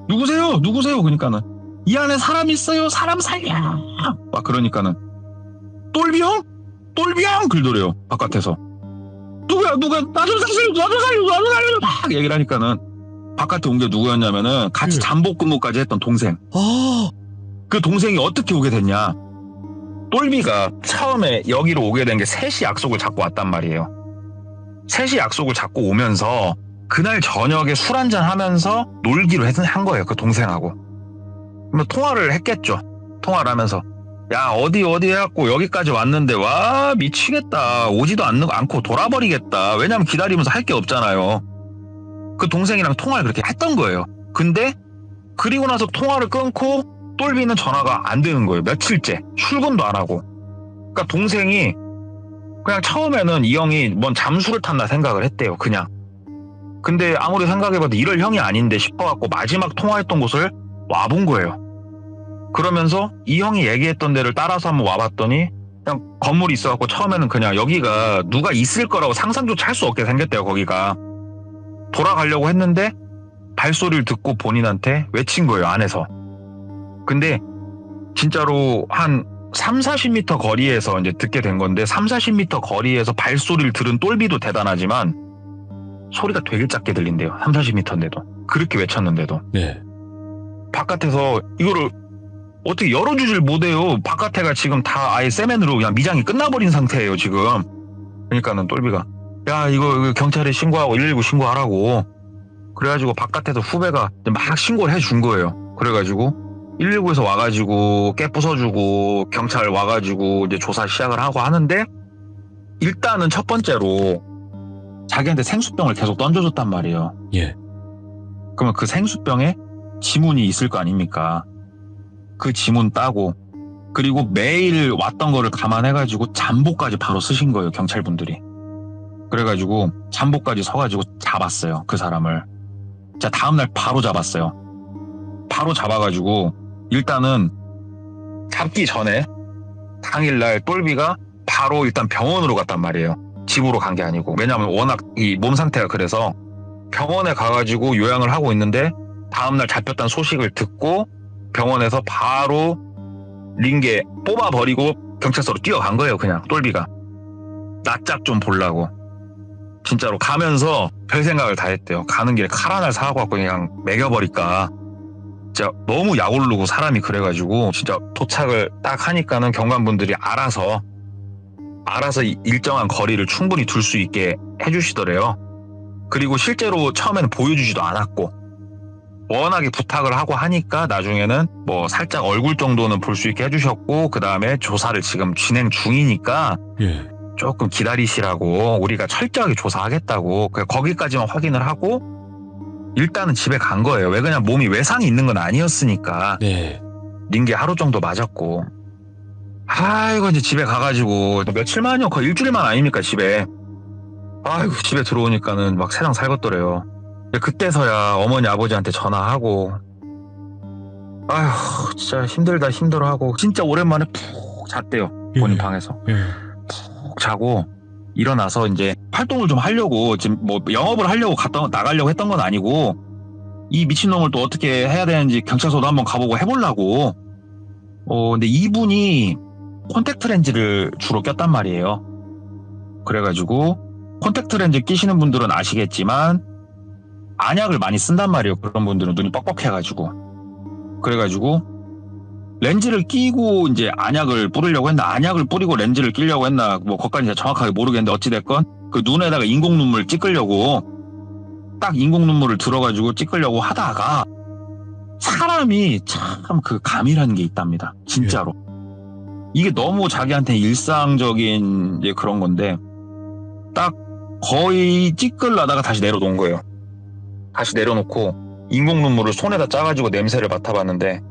누구세요? 그러니까는 이 안에 사람 있어요. 사람 살려! 막 그러니까는 똘비 형? 그러더래요. 바깥에서 누구야? 나 좀 살려! 막 얘기를 하니까는 바깥에 온 게 누구였냐면은 같이 잠복 근무까지 했던 동생. 그 동생이 어떻게 오게 됐냐? 똘비가 처음에 여기로 오게 된 게 3시 약속을 잡고 왔단 말이에요. 3시 약속을 잡고 오면서 그날 저녁에 술 한잔 하면서 놀기로 한 거예요. 그 동생하고. 그러면 통화를 했겠죠. 통화를 하면서 야 어디 해갖고 여기까지 왔는데 와 미치겠다. 오지도 않고 돌아버리겠다. 왜냐면 기다리면서 할 게 없잖아요. 그 동생이랑 통화를 그렇게 했던 거예요. 근데 그리고 나서 통화를 끊고 똘비는 전화가 안 되는 거예요. 며칠째 출근도 안 하고 그러니까 동생이 그냥 처음에는 이 형이 뭔 잠수를 탔나 생각을 했대요. 그냥. 근데 아무리 생각해봐도 이럴 형이 아닌데 싶어갖고 마지막 통화했던 곳을 와본 거예요. 그러면서 이 형이 얘기했던 데를 따라서 한번 와봤더니 그냥 건물이 있어갖고 처음에는 그냥 여기가 누가 있을 거라고 상상조차 할 수 없게 생겼대요. 거기가. 돌아가려고 했는데 발소리를 듣고 본인한테 외친 거예요. 안에서. 근데 진짜로 한 30-40m 거리에서 이제 듣게 된 건데 30-40m 거리에서 발소리를 들은 똘비도 대단하지만 소리가 되게 작게 들린대요. 30-40m인데도. 그렇게 외쳤는데도. 네. 바깥에서 이거를 어떻게 열어주질 못해요. 바깥에가 지금 다 아예 세면으로 그냥 미장이 끝나버린 상태예요. 지금. 그러니까는 똘비가 야 이거 경찰에 신고하고 119 신고하라고. 그래가지고 바깥에서 후배가 막 신고를 해준 거예요. 그래가지고 119에서 와가지고 깨 부숴주고 경찰 와가지고 이제 조사 시작을 하고 하는데 일단은 첫 번째로 자기한테 생수병을 계속 던져줬단 말이에요. 예. 그러면 그 생수병에 지문이 있을 거 아닙니까? 그 지문 따고 그리고 매일 왔던 거를 감안해가지고 잠보까지 바로 쓰신 거예요. 경찰분들이. 그래가지고 잠보까지 서가지고 잡았어요. 그 사람을. 자 다음날 바로 잡았어요. 바로 잡아가지고 일단은 잡기 전에 당일날 똘비가 바로 일단 병원으로 갔단 말이에요. 집으로 간 게 아니고. 왜냐하면 워낙 이 몸 상태가 그래서 병원에 가가지고 요양을 하고 있는데 다음날 잡혔다는 소식을 듣고 병원에서 바로 링게 뽑아버리고 경찰서로 뛰어간 거예요. 그냥 똘비가. 낯짝 좀 보려고. 진짜로 가면서 별 생각을 다 했대요. 가는 길에 칼 하나를 사갖고 그냥 매겨버릴까. 진짜 너무 약오르고 사람이 그래가지고 진짜 도착을 딱 하니까는 경관분들이 알아서 일정한 거리를 충분히 둘 수 있게 해주시더래요. 그리고 실제로 처음에는 보여주지도 않았고 워낙에 부탁을 하고 하니까 나중에는 뭐 살짝 얼굴 정도는 볼 수 있게 해주셨고 그 다음에 조사를 지금 진행 중이니까 예. 조금 기다리시라고 우리가 철저하게 조사하겠다고 거기까지만 확인을 하고 일단은 집에 간 거예요. 왜 그냥 몸이 외상이 있는 건 아니었으니까. 네. 링게 하루 정도 맞았고 아이고 이제 집에 가가지고 며칠만요. 거의 일주일만 아닙니까 집에. 아이고 집에 들어오니까는 막 세상 살겄더래요. 그때서야 어머니 아버지한테 전화하고 아휴 진짜 힘들다 힘들어하고 진짜 오랜만에 푹 잤대요. 본인 방에서. 예. 푹 자고 일어나서 이제 활동을 좀 하려고 지금 뭐 영업을 하려고 나가려고 했던 건 아니고 이 미친놈을 또 어떻게 해야 되는지 경찰서도 한번 가보고 해보려고. 근데 이분이 콘택트 렌즈를 주로 꼈단 말이에요. 그래가지고 콘택트 렌즈 끼시는 분들은 아시겠지만 안약을 많이 쓴단 말이에요. 그런 분들은 눈이 뻑뻑해가지고. 그래가지고 렌즈를 끼고 이제 안약을 뿌리려고 했나 안약을 뿌리고 렌즈를 끼려고 했나 뭐 그것까지 정확하게 모르겠는데 어찌됐건 그 눈에다가 인공 눈물 찍으려고 딱 인공 눈물을 들어가지고 찍으려고 하다가 사람이 참 그 감이라는 게 있답니다. 진짜로. 이게 너무 자기한테 일상적인 이제 그런 건데 딱 거의 찍으려다가 다시 내려놓은 거예요. 다시 내려놓고 인공 눈물을 손에다 짜가지고 냄새를 맡아봤는데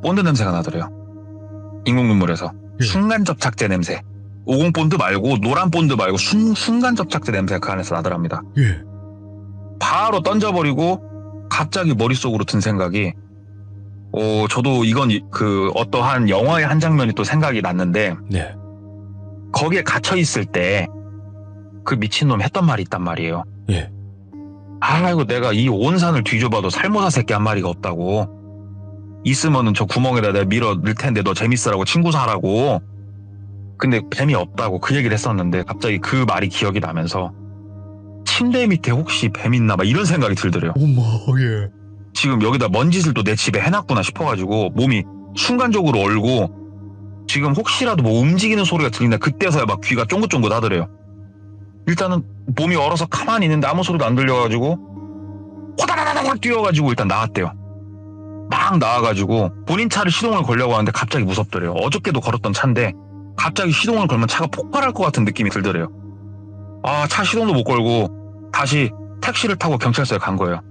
본드 냄새가 나더래요. 인공 눈물에서. 순간 접착제 냄새. 50 본드 말고 노란 본드 말고 순간 접착제 냄새가 그 안에서 나더랍니다. 예. 바로 던져버리고 갑자기 머릿속으로 든 생각이 저도 이건 그 어떠한 영화의 한 장면이 또 생각이 났는데 네. 거기에 갇혀있을 때 그 미친놈 했던 말이 있단 말이에요. 예. 아이고 내가 이 온 산을 뒤져봐도 살모사 새끼 한 마리가 없다고. 있으면은 저 구멍에다 내가 밀어 넣을 텐데 너 재밌으라고 친구 사라고. 근데 재미없다고 그 얘기를 했었는데 갑자기 그 말이 기억이 나면서 침대 밑에 혹시 뱀 있나 봐 이런 생각이 들더래요. 어머, 예. 지금 여기다 먼지를 또 내 집에 해놨구나 싶어가지고 몸이 순간적으로 얼고 지금 혹시라도 뭐 움직이는 소리가 들린다 그때서야 막 귀가 쫑긋쫑긋 하더래요. 일단은 몸이 얼어서 가만히 있는데 아무 소리도 안 들려가지고 호다다다닥 뛰어가지고 일단 나왔대요. 막 나와가지고 본인 차를 시동을 걸려고 하는데 갑자기 무섭더래요. 어저께도 걸었던 차인데 갑자기 시동을 걸면 차가 폭발할 것 같은 느낌이 들더래요. 차 시동도 못 걸고 다시 택시를 타고 경찰서에 간 거예요.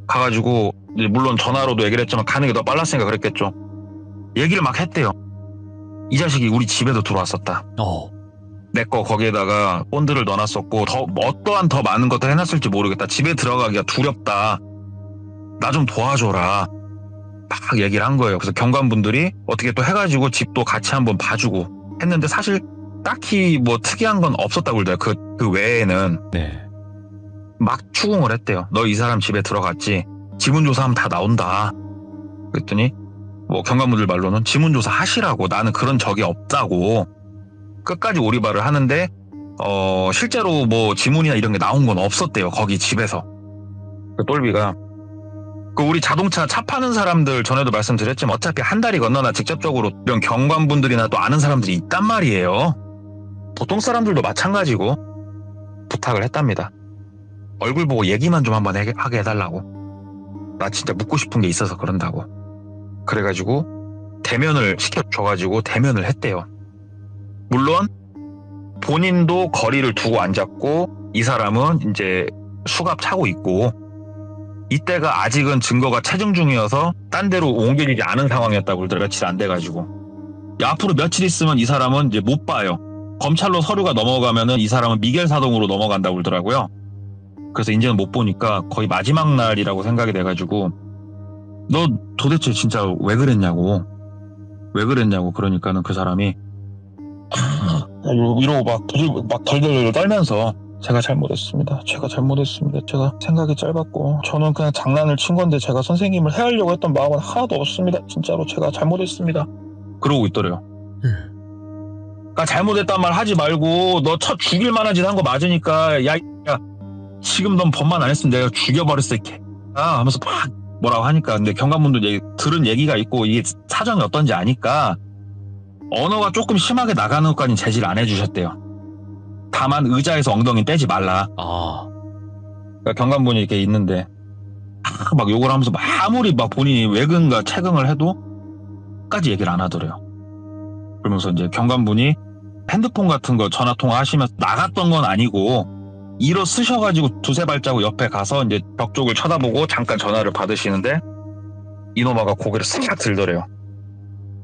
가가지고 이제 물론 전화로도 얘기를 했지만 가는 게 더 빨랐으니까 그랬겠죠. 얘기를 막 했대요. 이 자식이 우리 집에도 들어왔었다. 내 거 거기에다가 본드를 넣어놨었고 어떠한 더 많은 것들 해놨을지 모르겠다. 집에 들어가기가 두렵다. 나 좀 도와줘라. 막 얘기를 한 거예요. 그래서 경관분들이 어떻게 또 해가지고 집도 같이 한번 봐주고 했는데 사실 딱히 뭐 특이한 건 없었다고 그러더라고요. 그 외에는. 네. 막 추궁을 했대요. 너 이 사람 집에 들어갔지? 지문조사하면 다 나온다. 그랬더니 뭐 경관분들 말로는 지문조사 하시라고. 나는 그런 적이 없다고. 끝까지 오리발을 하는데 실제로 뭐 지문이나 이런 게 나온 건 없었대요. 거기 집에서. 그 똘비가 우리 자동차 차 파는 사람들 전에도 말씀드렸지만 어차피 한 다리 건너나 직접적으로 이런 경관분들이나 또 아는 사람들이 있단 말이에요. 보통 사람들도 마찬가지고 부탁을 했답니다. 얼굴 보고 얘기만 좀 한번 하게 해달라고. 나 진짜 묻고 싶은 게 있어서 그런다고. 그래가지고 대면을 시켜줘가지고 대면을 했대요. 물론 본인도 거리를 두고 앉았고 이 사람은 이제 수갑 차고 있고 이때가 아직은 증거가 체증 중이어서 딴 데로 옮겨지지 않은 상황이었다고 그러더라고요. 며칠 안 돼가지고. 앞으로 며칠 있으면 이 사람은 이제 못 봐요. 검찰로 서류가 넘어가면은 이 사람은 미겔 사동으로 넘어간다고 그러더라고요. 그래서 이제는 못 보니까 거의 마지막 날이라고 생각이 돼가지고 너 도대체 진짜 왜 그랬냐고. 왜 그랬냐고. 그러니까는 그 사람이 이러고 막 덜덜 떨면서 제가 잘못했습니다. 제가 생각이 짧았고 저는 그냥 장난을 친 건데 제가 선생님을 해하려고 했던 마음은 하나도 없습니다. 진짜로 제가 잘못했습니다. 그러고 있더래요. 그러니까 잘못했단 말 하지 말고 너 첫 죽일 만한 짓 한 거 맞으니까 야 지금 넌 법만 안 했으면 내가 죽여버렸어 이렇게 하면서 막 뭐라고 하니까 근데 경관분들 들은 얘기가 있고 이게 사정이 어떤지 아니까 언어가 조금 심하게 나가는 것까지는 제지를 안 해주셨대요. 다만 의자에서 엉덩이 떼지 말라. 그러니까 경관분이 이렇게 있는데 막 욕을 하면서 아무리 막 본인이 외근과 채근을 해도 끝까지 얘기를 안 하더래요. 그러면서 이제 경관분이 핸드폰 같은 거 전화 통화하시면서 나갔던 건 아니고 일어 쓰셔가지고 두세 발자국 옆에 가서 이제 벽 쪽을 쳐다보고 잠깐 전화를 받으시는데 이노마가 고개를 싹 들더래요.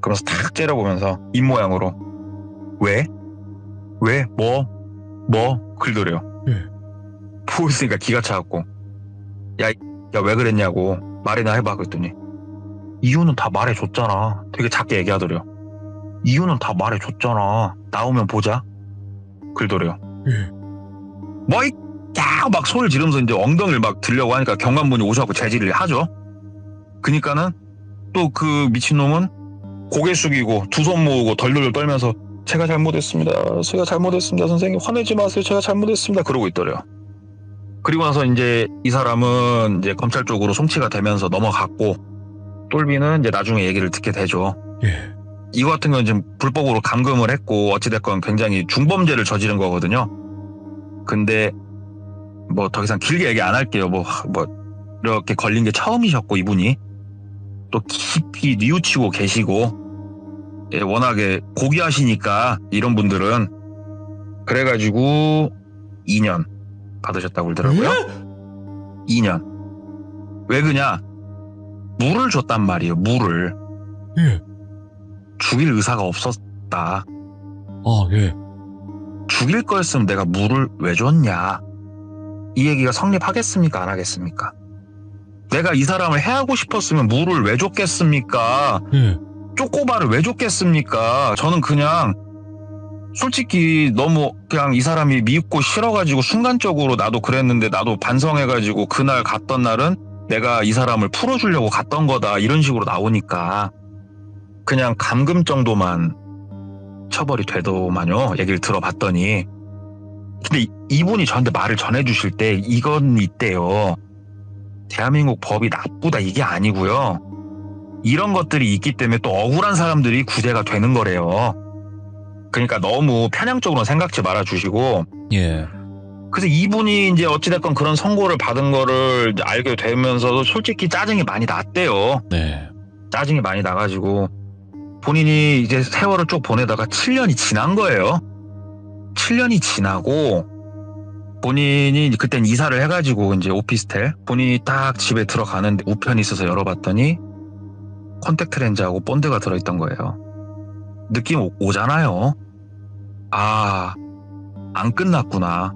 그러면서 탁 째려보면서 입모양으로 왜? 뭐? 그러더래요. 보고 있으니까 기가 차갖고 야 왜 그랬냐고 말이나 해봐. 그랬더니 이유는 다 말해줬잖아. 되게 작게 얘기하더래요. 이유는 다 말해줬잖아. 나오면 보자. 그러더래요. 막 소리를 지르면서 이제 엉덩이를 막 들려고 하니까 경관분이 오셔갖고 제지를 하죠. 그니까는 또 그 미친놈은 고개 숙이고 두 손 모으고 덜덜 떨면서 제가 잘못했습니다. 선생님 화내지 마세요. 제가 잘못했습니다. 그러고 있더래요. 그리고 나서 이제 이 사람은 이제 검찰 쪽으로 송치가 되면서 넘어갔고 똘비는 이제 나중에 얘기를 듣게 되죠. 이거 같은 경우는 지금 불법으로 감금을 했고 어찌됐건 굉장히 중범죄를 저지른 거거든요. 근데 뭐 더 이상 길게 얘기 안 할게요. 뭐 이렇게 걸린 게 처음이셨고 이분이 또 깊이 뉘우치고 계시고 워낙에 고귀하시니까 이런 분들은 그래가지고 2년 받으셨다고 그러더라고요. 2년. 왜 그냐? 물을 줬단 말이에요. 물을. 죽일 의사가 없었다. 죽일 거였으면 내가 물을 왜 줬냐? 이 얘기가 성립하겠습니까? 안 하겠습니까? 내가 이 사람을 해하고 싶었으면 물을 왜 줬겠습니까? 쪼꼬바를 왜 줬겠습니까? 저는 그냥 솔직히 너무 그냥 이 사람이 미흡고 싫어가지고 순간적으로 나도 그랬는데 나도 반성해가지고 그날 갔던 날은 내가 이 사람을 풀어주려고 갔던 거다 이런 식으로 나오니까 그냥 감금 정도만 처벌이 되더만요. 얘기를 들어봤더니. 근데 이분이 저한테 말을 전해주실 때 이건 있대요. 대한민국 법이 나쁘다 이게 아니고요. 이런 것들이 있기 때문에 또 억울한 사람들이 구제가 되는 거래요. 그러니까 너무 편향적으로 생각지 말아주시고. 그래서 이분이 이제 어찌됐건 그런 선고를 받은 거를 이제 알게 되면서도 솔직히 짜증이 많이 났대요. 짜증이 많이 나가지고 본인이 이제 세월을 쭉 보내다가 7년이 지난 거예요. 7년이 지나고 본인이 그땐 이사를 해가지고 이제 오피스텔 본인이 딱 집에 들어가는데 우편이 있어서 열어봤더니 콘택트 렌즈하고 본드가 들어있던 거예요. 느낌 오잖아요. 아, 안 끝났구나.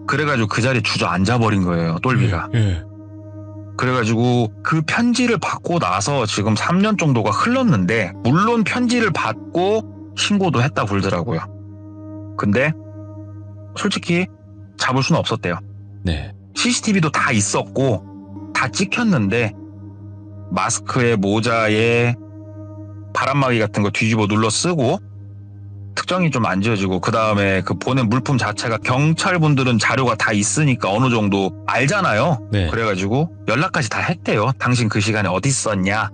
그래가지고 그 자리에 주저앉아버린 거예요, 똘비가. 예. 그래가지고 그 편지를 받고 나서 지금 3년 정도가 흘렀는데, 물론 편지를 받고 신고도 했다 그러더라고요. 근데 솔직히 잡을 수는 없었대요. 네. CCTV도 다 있었고 다 찍혔는데, 마스크에 모자에 바람막이 같은 거 뒤집어 눌러 쓰고 특정이 좀 안 지어지고, 그 다음에 그 보낸 물품 자체가 경찰분들은 자료가 다 있으니까 어느 정도 알잖아요. 네. 그래가지고 연락까지 다 했대요. 당신 그 시간에 어디 있었냐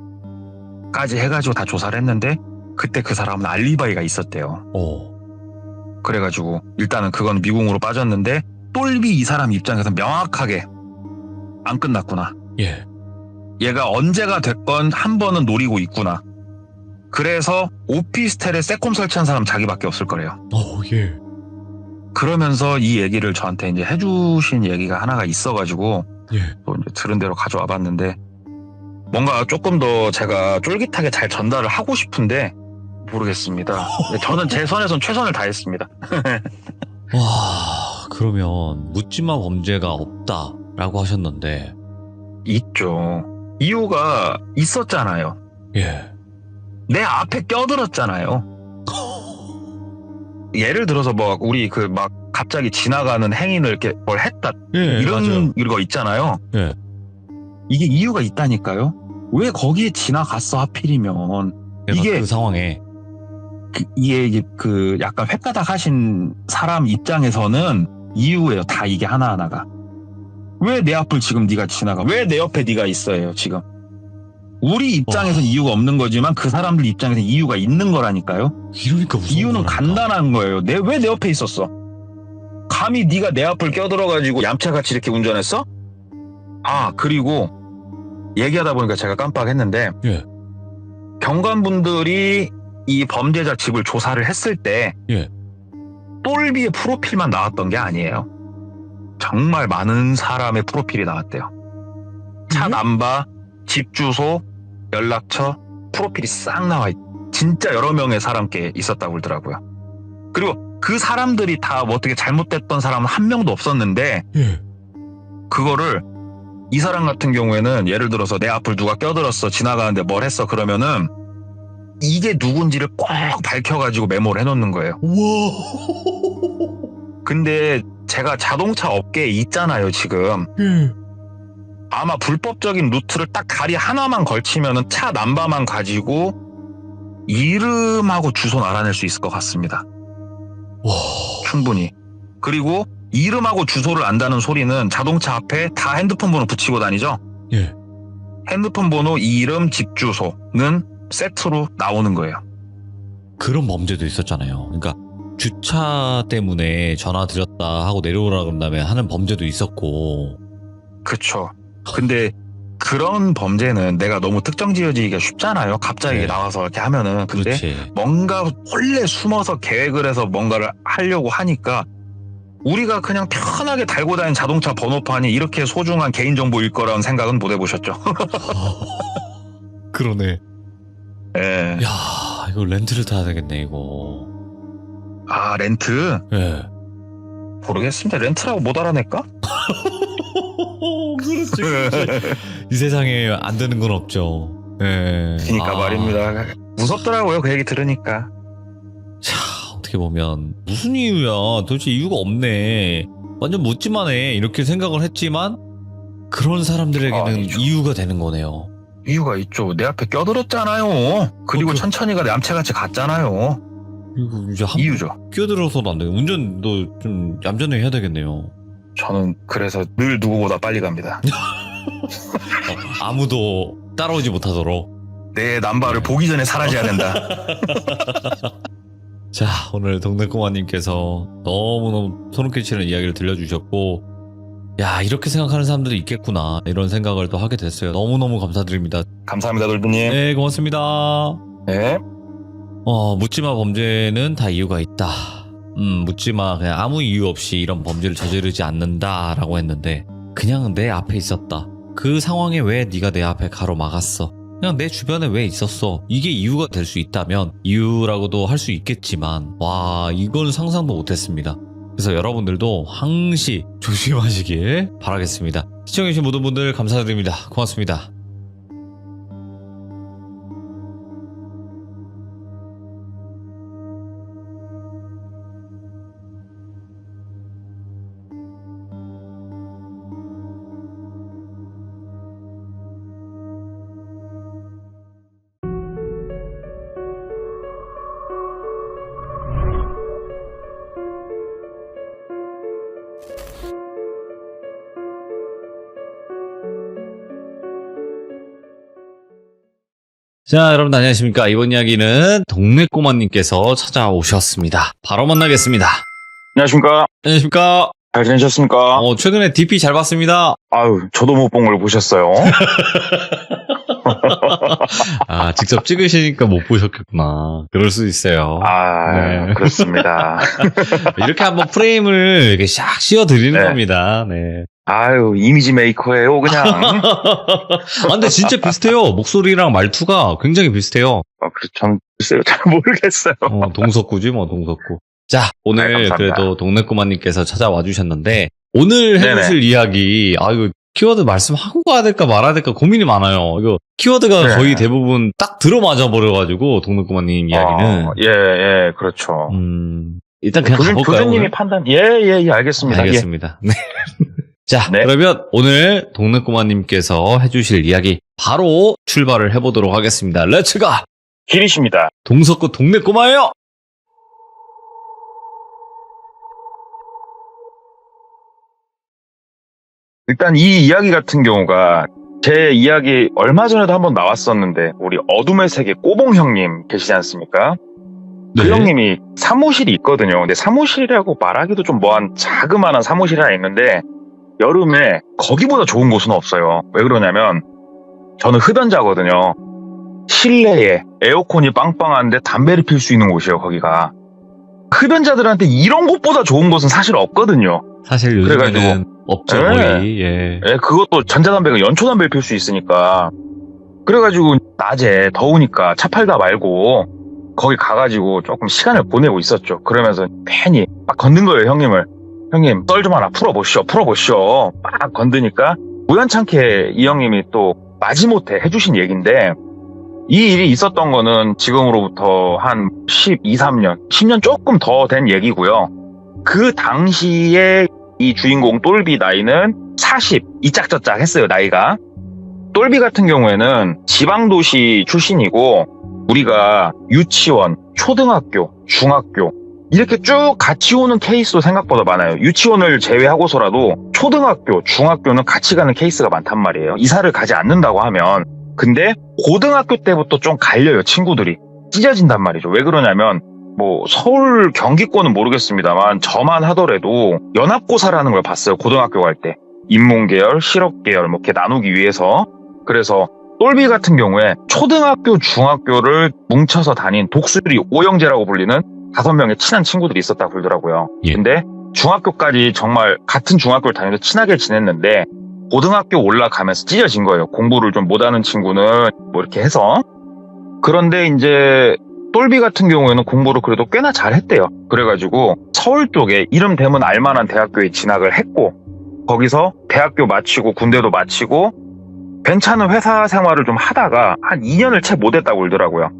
까지 해가지고 다 조사를 했는데, 그때 그 사람은 알리바이가 있었대요. 오. 그래가지고 일단은 그건 미궁으로 빠졌는데, 똘비 이 사람 입장에서 명확하게 안 끝났구나. 예. 얘가 언제가 됐건 한 번은 노리고 있구나. 그래서 오피스텔에 세콤 설치한 사람 자기밖에 없을 거래요. 오, 예. 그러면서 이 얘기를 저한테 이제 해주신 얘기가 하나가 있어가지고 예. 또 이제 들은 대로 가져와 봤는데, 뭔가 조금 더 제가 쫄깃하게 잘 전달을 하고 싶은데 모르겠습니다. 저는 제 선에선 최선을 다했습니다. 와, 그러면 묻지마 범죄가 없다라고 하셨는데, 있죠. 이유가 있었잖아요. 예. 내 앞에 껴들었잖아요. 예를 들어서 뭐 우리 그 막 갑자기 지나가는 행인을 이렇게 뭘 했다, 예, 이런 거 있잖아요. 예. 이게 이유가 있다니까요. 왜 거기에 지나갔어 하필이면. 이게 그 상황에. 이게 그 약간 횟가닥 하신 사람 입장에서는 이유예요. 다 이게 하나하나가. 왜 내 앞을 지금 네가 지나가? 왜 내 옆에 네가 있어요 지금? 우리 입장에서는 이유가 없는 거지만 그 사람들 입장에서는 이유가 있는 거라니까요. 이러니까 무서운 이유는 거라니까. 간단한 거예요. 왜 내 옆에 있었어? 감히 네가 내 앞을 껴들어가지고 얌체같이 이렇게 운전했어? 아, 그리고 얘기하다 보니까 제가 깜빡했는데, 예. 경관분들이 이 범죄자 집을 조사를 했을 때 예. 똘비의 프로필만 나왔던 게 아니에요. 정말 많은 사람의 프로필이 나왔대요. 차 남바, 집 주소, 연락처, 프로필이 싹 나와 있. 진짜 여러 명의 사람께 있었다고 그러더라고요. 그리고 그 사람들이 다 뭐 어떻게 잘못됐던 사람은 한 명도 없었는데, 예. 그거를 이 사람 같은 경우에는 예를 들어서 내 앞을 누가 껴들었어, 지나가는데 뭘 했어 그러면은 이게 누군지를 꼭 밝혀가지고 메모를 해놓는 거예요. 우와. 근데 제가 자동차 업계에 있잖아요 지금. 예. 아마 불법적인 루트를 딱 다리 하나만 걸치면은 차 남바만 가지고 이름하고 주소는 알아낼 수 있을 것 같습니다. 와. 충분히. 그리고 이름하고 주소를 안다는 소리는 자동차 앞에 다 핸드폰 번호 붙이고 다니죠? 예. 핸드폰 번호, 이름, 집 주소는 세트로 나오는 거예요. 그런 범죄도 있었잖아요. 그러니까 주차 때문에 전화 드렸다 하고 내려오라 그런 다음에 하는 범죄도 있었고. 그쵸. 근데 그런 범죄는 내가 너무 특정 지어지기가 쉽잖아요. 갑자기 네. 나와서 이렇게 하면은. 근데 그렇지. 뭔가 원래 숨어서 계획을 해서 뭔가를 하려고 하니까 우리가 그냥 편하게 달고 다니는 자동차 번호판이 이렇게 소중한 개인정보일 거라는 생각은 못 해보셨죠? 그러네. 예. 야, 이거 렌트를 타야 되겠네, 이거. 아, 렌트? 예. 모르겠습니다. 렌트라고 못 알아낼까? 그렇지. 이 세상에 안 되는 건 없죠. 예. 그러니까 말입니다. 무섭더라고요. 그 얘기 들으니까. 자, 어떻게 보면 무슨 이유야? 도대체 이유가 없네. 완전 묻지만 해. 이렇게 생각을 했지만 그런 사람들에게는 아니죠. 이유가 되는 거네요. 이유가 있죠. 내 앞에 껴들었잖아요. 그리고 천천히가 얌체같이 갔잖아요. 이거 이제 한 이유죠. 끼어들어서도 안 돼. 운전도 좀 얌전히 해야 되겠네요. 저는 그래서 늘 누구보다 빨리 갑니다. 아무도 따라오지 못하도록. 내 남바를 보기 전에 사라져야 된다. 자, 오늘 동네 꼬마님께서 너무너무 소름 끼치는 이야기를 들려주셨고, 야, 이렇게 생각하는 사람들도 있겠구나, 이런 생각을 또 하게 됐어요. 너무너무 감사드립니다. 감사합니다, 돌비님. 네, 고맙습니다. 네. 묻지마 범죄는 다 이유가 있다. 묻지마, 그냥 아무 이유 없이 이런 범죄를 저지르지 않는다라고 했는데, 그냥 내 앞에 있었다. 그 상황에 왜 네가 내 앞에 가로막았어? 그냥 내 주변에 왜 있었어? 이게 이유가 될 수 있다면 이유라고도 할 수 있겠지만 와 이건 상상도 못했습니다. 그래서 여러분들도 항시 조심하시길 바라겠습니다. 시청해주신 모든 분들 감사드립니다. 고맙습니다. 자, 여러분 안녕하십니까. 이번 이야기는 동네 꼬마님께서 찾아오셨습니다. 바로 만나겠습니다. 안녕하십니까. 안녕하십니까. 잘 지내셨습니까? 최근에 DP 잘 봤습니다. 아유, 저도 못 본 걸 보셨어요. 아, 직접 찍으시니까 못 보셨겠구나. 그럴 수 있어요. 네. 그렇습니다. 이렇게 한번 프레임을 이렇게 샥 씌워드리는 네. 겁니다. 네. 아유, 이미지 메이커예요, 그냥. 아, 근데 진짜 비슷해요. 목소리랑 말투가 굉장히 비슷해요. 그래서 전 글쎄요, 잘 모르겠어요. 동석구지 뭐, 동석구. 자, 오늘 감사합니다. 그래도 동네꼬마님께서 찾아와 주셨는데 오늘 네네. 해주실 이야기 이거 키워드 말씀하고 가야 될까 말아야 될까 고민이 많아요. 이거 키워드가 네. 거의 대부분 딱 들어맞아 버려가지고 동네꼬마님 이야기는 예, 그렇죠. 일단 그냥 가볼까요? 교수님이 오늘? 판단, 예, 알겠습니다. 알겠습니다. 네. 자, 네. 그러면 오늘 동네꼬마님께서 해주실 이야기 바로 출발을 해보도록 하겠습니다. 렛츠가! 길이십니다. 동석구 동네꼬마예요! 일단 이 이야기 같은 경우가 제 이야기 얼마 전에도 한번 나왔었는데 우리 어둠의 세계 꼬봉 형님 계시지 않습니까? 그 네. 형님이 사무실이 있거든요. 근데 사무실이라고 말하기도 좀 뭐한 자그마한 사무실이 하나 있는데 여름에 거기보다 좋은 곳은 없어요. 왜 그러냐면 저는 흡연자거든요. 실내에 에어컨이 빵빵한데 담배를 필 수 있는 곳이에요. 거기가. 흡연자들한테 이런 곳보다 좋은 곳은 사실 없거든요. 사실 요즘에는 그래가지고. 없죠, 네. 거의. 예. 예, 그것도 전자담배가 연초담배를 필 수 있으니까. 그래가지고 낮에 더우니까 차 팔다 말고 거기 가가지고 조금 시간을 보내고 있었죠. 그러면서 괜히 막 건든 거예요, 형님을. 형님, 썰 좀 하나 풀어보시오. 막 건드니까 우연찮게 이 형님이 또 마지못해 해주신 얘기인데 이 일이 있었던 거는 지금으로부터 한 12, 3년, 10년 조금 더 된 얘기고요. 그 당시에 이 주인공 똘비 나이는 40, 이짝저짝 했어요, 나이가. 똘비 같은 경우에는 지방도시 출신이고 우리가 유치원, 초등학교, 중학교 이렇게 쭉 같이 오는 케이스도 생각보다 많아요. 유치원을 제외하고서라도 초등학교, 중학교는 같이 가는 케이스가 많단 말이에요. 이사를 가지 않는다고 하면. 근데 고등학교 때부터 좀 갈려요, 친구들이. 찢어진단 말이죠. 왜 그러냐면 뭐 서울 경기권은 모르겠습니다만 저만 하더라도 연합고사라는 걸 봤어요. 고등학교 갈 때. 인문계열, 실업계열 뭐 이렇게 나누기 위해서. 그래서 똘비 같은 경우에 초등학교, 중학교를 뭉쳐서 다닌 독수리 오형제라고 불리는 5명의 친한 친구들이 있었다고 그러더라고요. 예. 근데 중학교까지 정말 같은 중학교를 다니면서 친하게 지냈는데 고등학교 올라가면서 찢어진 거예요. 공부를 좀 못하는 친구는 뭐 이렇게 해서. 그런데 이제 똘비 같은 경우에는 공부를 그래도 꽤나 잘했대요. 그래가지고 서울 쪽에 이름 대면 알만한 대학교에 진학을 했고 거기서 대학교 마치고 군대도 마치고 괜찮은 회사 생활을 좀 하다가 한 2년을 채 못했다고 그러더라고요.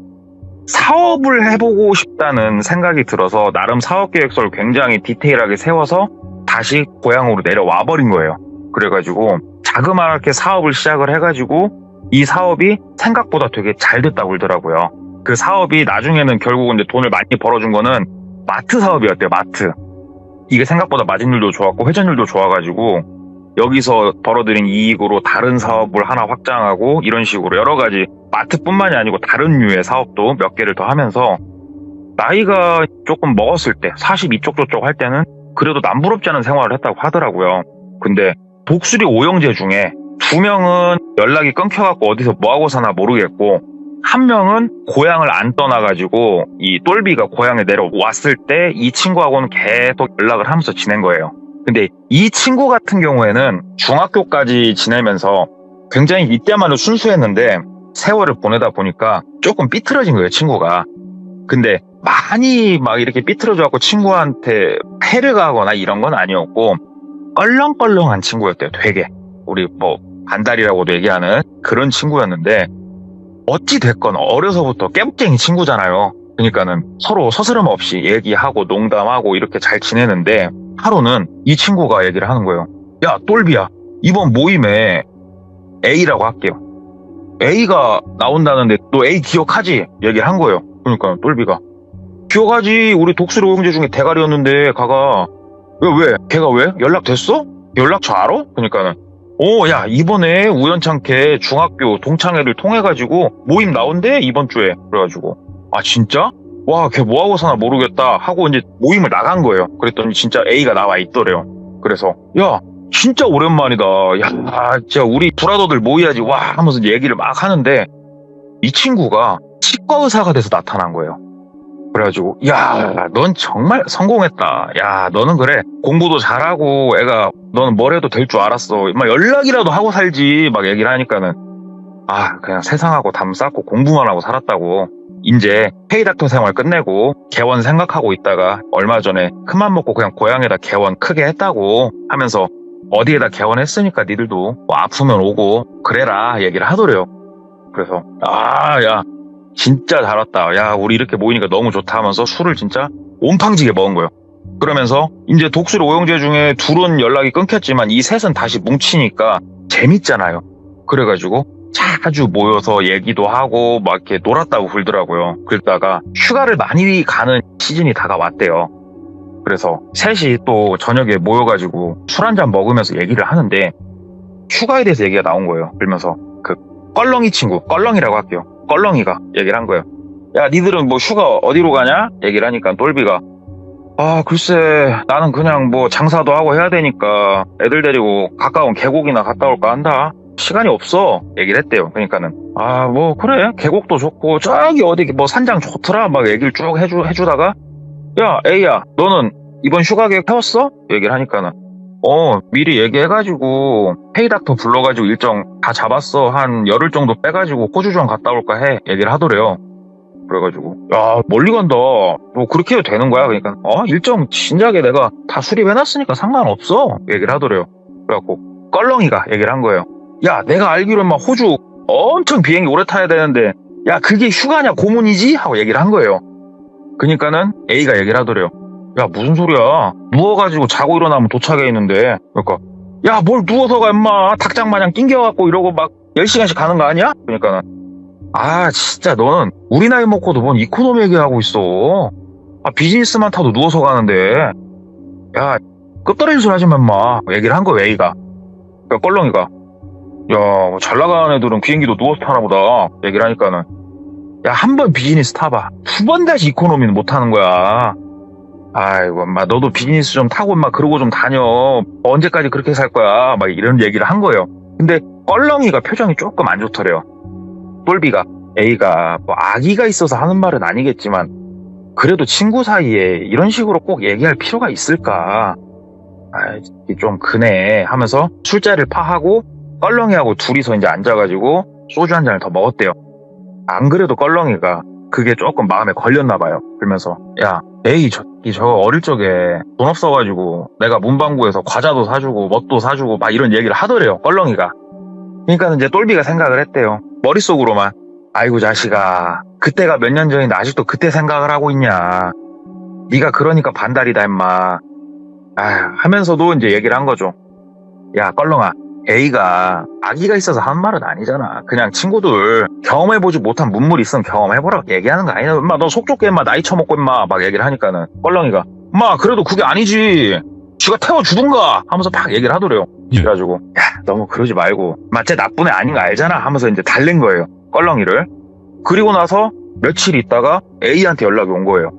사업을 해보고 싶다는 생각이 들어서 나름 사업계획서를 굉장히 디테일하게 세워서 다시 고향으로 내려와 버린 거예요. 그래가지고 자그마하게 사업을 시작을 해가지고 이 사업이 생각보다 되게 잘 됐다고 그러더라고요. 그 사업이 나중에는 결국은 이제 돈을 많이 벌어준 거는 마트 사업이었대요. 마트. 이게 생각보다 마진율도 좋았고 회전율도 좋아가지고 여기서 벌어들인 이익으로 다른 사업을 하나 확장하고 이런 식으로 여러 가지 마트뿐만이 아니고 다른 류의 사업도 몇 개를 더 하면서 나이가 조금 먹었을 때 40 이쪽 저쪽 할 때는 그래도 남부럽지 않은 생활을 했다고 하더라고요. 근데 독수리 오형제 중에 2명은 연락이 끊겨갖고 어디서 뭐하고 사나 모르겠고 1명은 고향을 안 떠나가지고 이 똘비가 고향에 내려왔을 때 이 친구하고는 계속 연락을 하면서 지낸 거예요. 근데 이 친구 같은 경우에는 중학교까지 지내면서 굉장히 이때만 해도 순수했는데 세월을 보내다 보니까 조금 삐뚤어진 거예요, 친구가. 근데 많이 막 이렇게 삐뚤어져갖고 친구한테 패를 가거나 이런 건 아니었고, 껄렁껄렁한 친구였대요, 되게. 우리 뭐 반달이라고도 얘기하는 그런 친구였는데, 어찌 됐건 어려서부터 깨북쟁이 친구잖아요. 그러니까는 서로 서스럼 없이 얘기하고 농담하고 이렇게 잘 지내는데, 하루는 이 친구가 얘기를 하는 거예요. 야, 똘비야, 이번 모임에 A라고 할게요. A가 나온다는데 너 A 기억하지? 얘기를 한 거예요. 그러니까 똘비가 기억하지. 우리 독수리 오형제 중에 대가리였는데 가가 왜? 걔가 왜? 연락됐어? 연락처 알아? 그러니까는 야, 이번에 우연찮게 중학교 동창회를 통해가지고 모임 나온대 이번 주에. 그래가지고 아, 진짜? 와, 걔 뭐하고 사나 모르겠다 하고 이제 모임을 나간 거예요. 그랬더니 진짜 A가 나와 있더래요. 그래서 야, 진짜 오랜만이다. 야, 진짜 우리 브라더들 모여야지 와 하면서 얘기를 막 하는데, 이 친구가 치과 의사가 돼서 나타난 거예요. 그래가지고 야, 넌 정말 성공했다. 야, 너는 그래 공부도 잘하고 애가 너는 뭘 해도 될 줄 알았어. 막 연락이라도 하고 살지 막 얘기를 하니까는 아, 그냥 세상하고 담 쌓고 공부만 하고 살았다고. 이제 페이닥터 생활 끝내고 개원 생각하고 있다가 얼마 전에 큰맘 먹고 그냥 고향에다 개원 크게 했다고 하면서 어디에다 개원했으니까 니들도 뭐 아프면 오고 그래라 얘기를 하더래요. 그래서 아, 야, 진짜 잘 왔다. 야, 우리 이렇게 모이니까 너무 좋다 하면서 술을 진짜 온팡지게 먹은 거예요. 그러면서 이제 독수리 오형제 중에 둘은 연락이 끊겼지만 이 셋은 다시 뭉치니까 재밌잖아요. 그래가지고 자주 모여서 얘기도 하고 막 이렇게 놀았다고 그러더라고요. 그러다가 휴가를 많이 가는 시즌이 다가왔대요. 그래서 셋이 또 저녁에 모여가지고 술 한잔 먹으면서 얘기를 하는데 휴가에 대해서 얘기가 나온 거예요. 그러면서 그 껄렁이 친구, 껄렁이라고 할게요. 껄렁이가 얘기를 한 거예요. 야, 니들은 뭐 휴가 어디로 가냐? 얘기를 하니까 똘비가 아, 글쎄 나는 그냥 뭐 장사도 하고 해야 되니까 애들 데리고 가까운 계곡이나 갔다 올까 한다. 시간이 없어. 얘기를 했대요. 그러니까는 아, 뭐 그래 계곡도 좋고 저기 어디 뭐 산장 좋더라 막 얘기를 쭉 해주다가 야, A야, 너는 이번 휴가 계획 세웠어? 얘기를 하니까는 미리 얘기해가지고 페이닥터 불러가지고 일정 다 잡았어. 한 열흘 정도 빼가지고 호주 좀 갔다 올까 해. 얘기를 하더래요. 그래가지고 야, 멀리 간다. 뭐 그렇게 해도 되는 거야? 그러니까 일정 진작에 내가 다 수립해놨으니까 상관없어. 얘기를 하더래요. 그래갖고 껄렁이가 얘기를 한 거예요. 야, 내가 알기로는 막 호주 엄청 비행기 오래 타야 되는데 야, 그게 휴가냐 고문이지? 하고 얘기를 한 거예요. 그러니까는 A가 얘기를 하더래요. 야, 무슨 소리야. 누워가지고 자고 일어나면 도착해 있는데. 그러니까 야, 뭘 누워서 가 임마. 닭장 마냥 낑겨갖고 이러고 막 10시간씩 가는 거 아니야? 그러니까는 아, 진짜 너는 우리 나이 먹고도 뭔 이코노미 얘기하고 있어. 아, 비즈니스만 타도 누워서 가는데. 야, 끝떨어진 소리 하지 마 임마. 얘기를 한 거예요, A가. 그러니까 껄렁이가 야, 뭐 잘 나가는 애들은 비행기도 누워서 타나 보다. 얘기를 하니까는 야, 한 번 비즈니스 타봐. 두 번 다시 이코노미는 못 타는 거야. 아이고, 엄마, 너도 비즈니스 좀 타고, 엄마, 그러고 좀 다녀. 언제까지 그렇게 살 거야? 막 이런 얘기를 한 거예요. 근데, 껄렁이가 표정이 조금 안 좋더래요. 똘비가, A가, 뭐, 아기가 있어서 하는 말은 아니겠지만, 그래도 친구 사이에 이런 식으로 꼭 얘기할 필요가 있을까? 아이, 좀 그네. 하면서 술자리를 파하고, 껄렁이하고 둘이서 이제 앉아가지고, 소주 한 잔을 더 먹었대요. 안 그래도 껄렁이가 그게 조금 마음에 걸렸나 봐요. 그러면서 야, 에이, 저 어릴 적에 돈 없어가지고 내가 문방구에서 과자도 사주고 뭣도 사주고 막 이런 얘기를 하더래요, 껄렁이가. 그러니까 이제 똘비가 생각을 했대요. 머릿속으로만 아이고 자식아, 그때가 몇 년 전인데 아직도 그때 생각을 하고 있냐. 네가 그러니까 반달이다 임마. 하면서도 이제 얘기를 한 거죠. 야, 껄렁아, A가 아기가 있어서 하는 말은 아니잖아. 그냥 친구들 경험해보지 못한 문물이 있으면 경험해보라고 얘기하는 거 아니야. 엄마, 너 속 좁게 임마 나이 처먹고 임마 막 얘기를 하니까는 껄렁이가 엄마, 그래도 그게 아니지. 지가 태워주든가 하면서 막 얘기를 하더래요. 예. 그래가지고 야, 너무 그러지 말고 맞쟤 나쁜 애 아닌 거 알잖아 하면서 이제 달랜 거예요, 껄렁이를. 그리고 나서 며칠 있다가 A한테 연락이 온 거예요.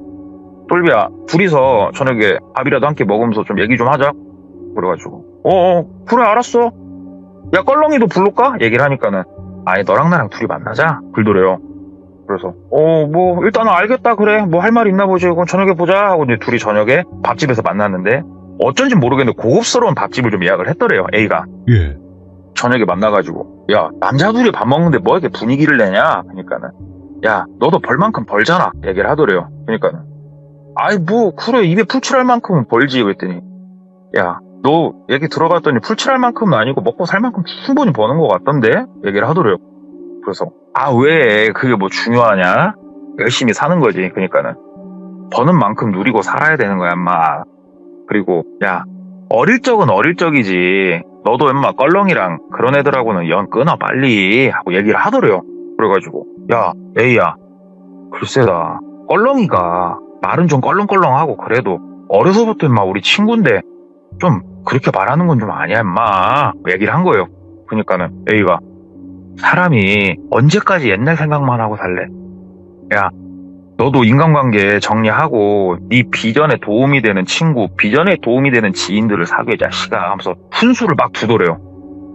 똘비야, 둘이서 저녁에 밥이라도 함께 먹으면서 좀 얘기 좀 하자. 그래가지고 그래 알았어. 야, 껄렁이도 부를까? 얘기를 하니까는 아니, 너랑 나랑 둘이 만나자. 그러더래요. 그래서 뭐 일단은 알겠다. 그래, 뭐 할 말 있나 보지. 그럼 저녁에 보자 하고 이제 둘이 저녁에 밥집에서 만났는데 어쩐지 모르겠는데 고급스러운 밥집을 좀 예약을 했더래요, A가. 예. 저녁에 만나가지고 야 남자 둘이 밥 먹는데 뭐 이렇게 분위기를 내냐 그러니까는 야 너도 벌 만큼 벌잖아 얘기를 하더래요. 그러니까는 아이 뭐 그래 입에 풀칠할 만큼은 벌지 그랬더니 야 너 얘기 들어봤더니 풀칠할 만큼은 아니고 먹고 살 만큼 충분히 버는 것 같던데 얘기를 하더래요. 그래서 아 왜 그게 뭐 중요하냐 열심히 사는 거지. 그러니까는 버는 만큼 누리고 살아야 되는 거야 인마. 그리고 야 어릴 적은 어릴 적이지 너도 인마 껄렁이랑 그런 애들하고는 연 끊어 빨리 하고 얘기를 하더래요. 그래가지고 야 에이야 글쎄다 껄렁이가 말은 좀 껄렁껄렁하고 그래도 어려서부터 인마 우리 친구인데 좀 그렇게 말하는 건 좀 아니야 인마 얘기를 한 거예요. 그러니까는 A가 사람이 언제까지 옛날 생각만 하고 살래? 야 너도 인간관계 정리하고 네 비전에 도움이 되는 친구 비전에 도움이 되는 지인들을 사귀어 자식아 하면서 훈수를 막 두더래요.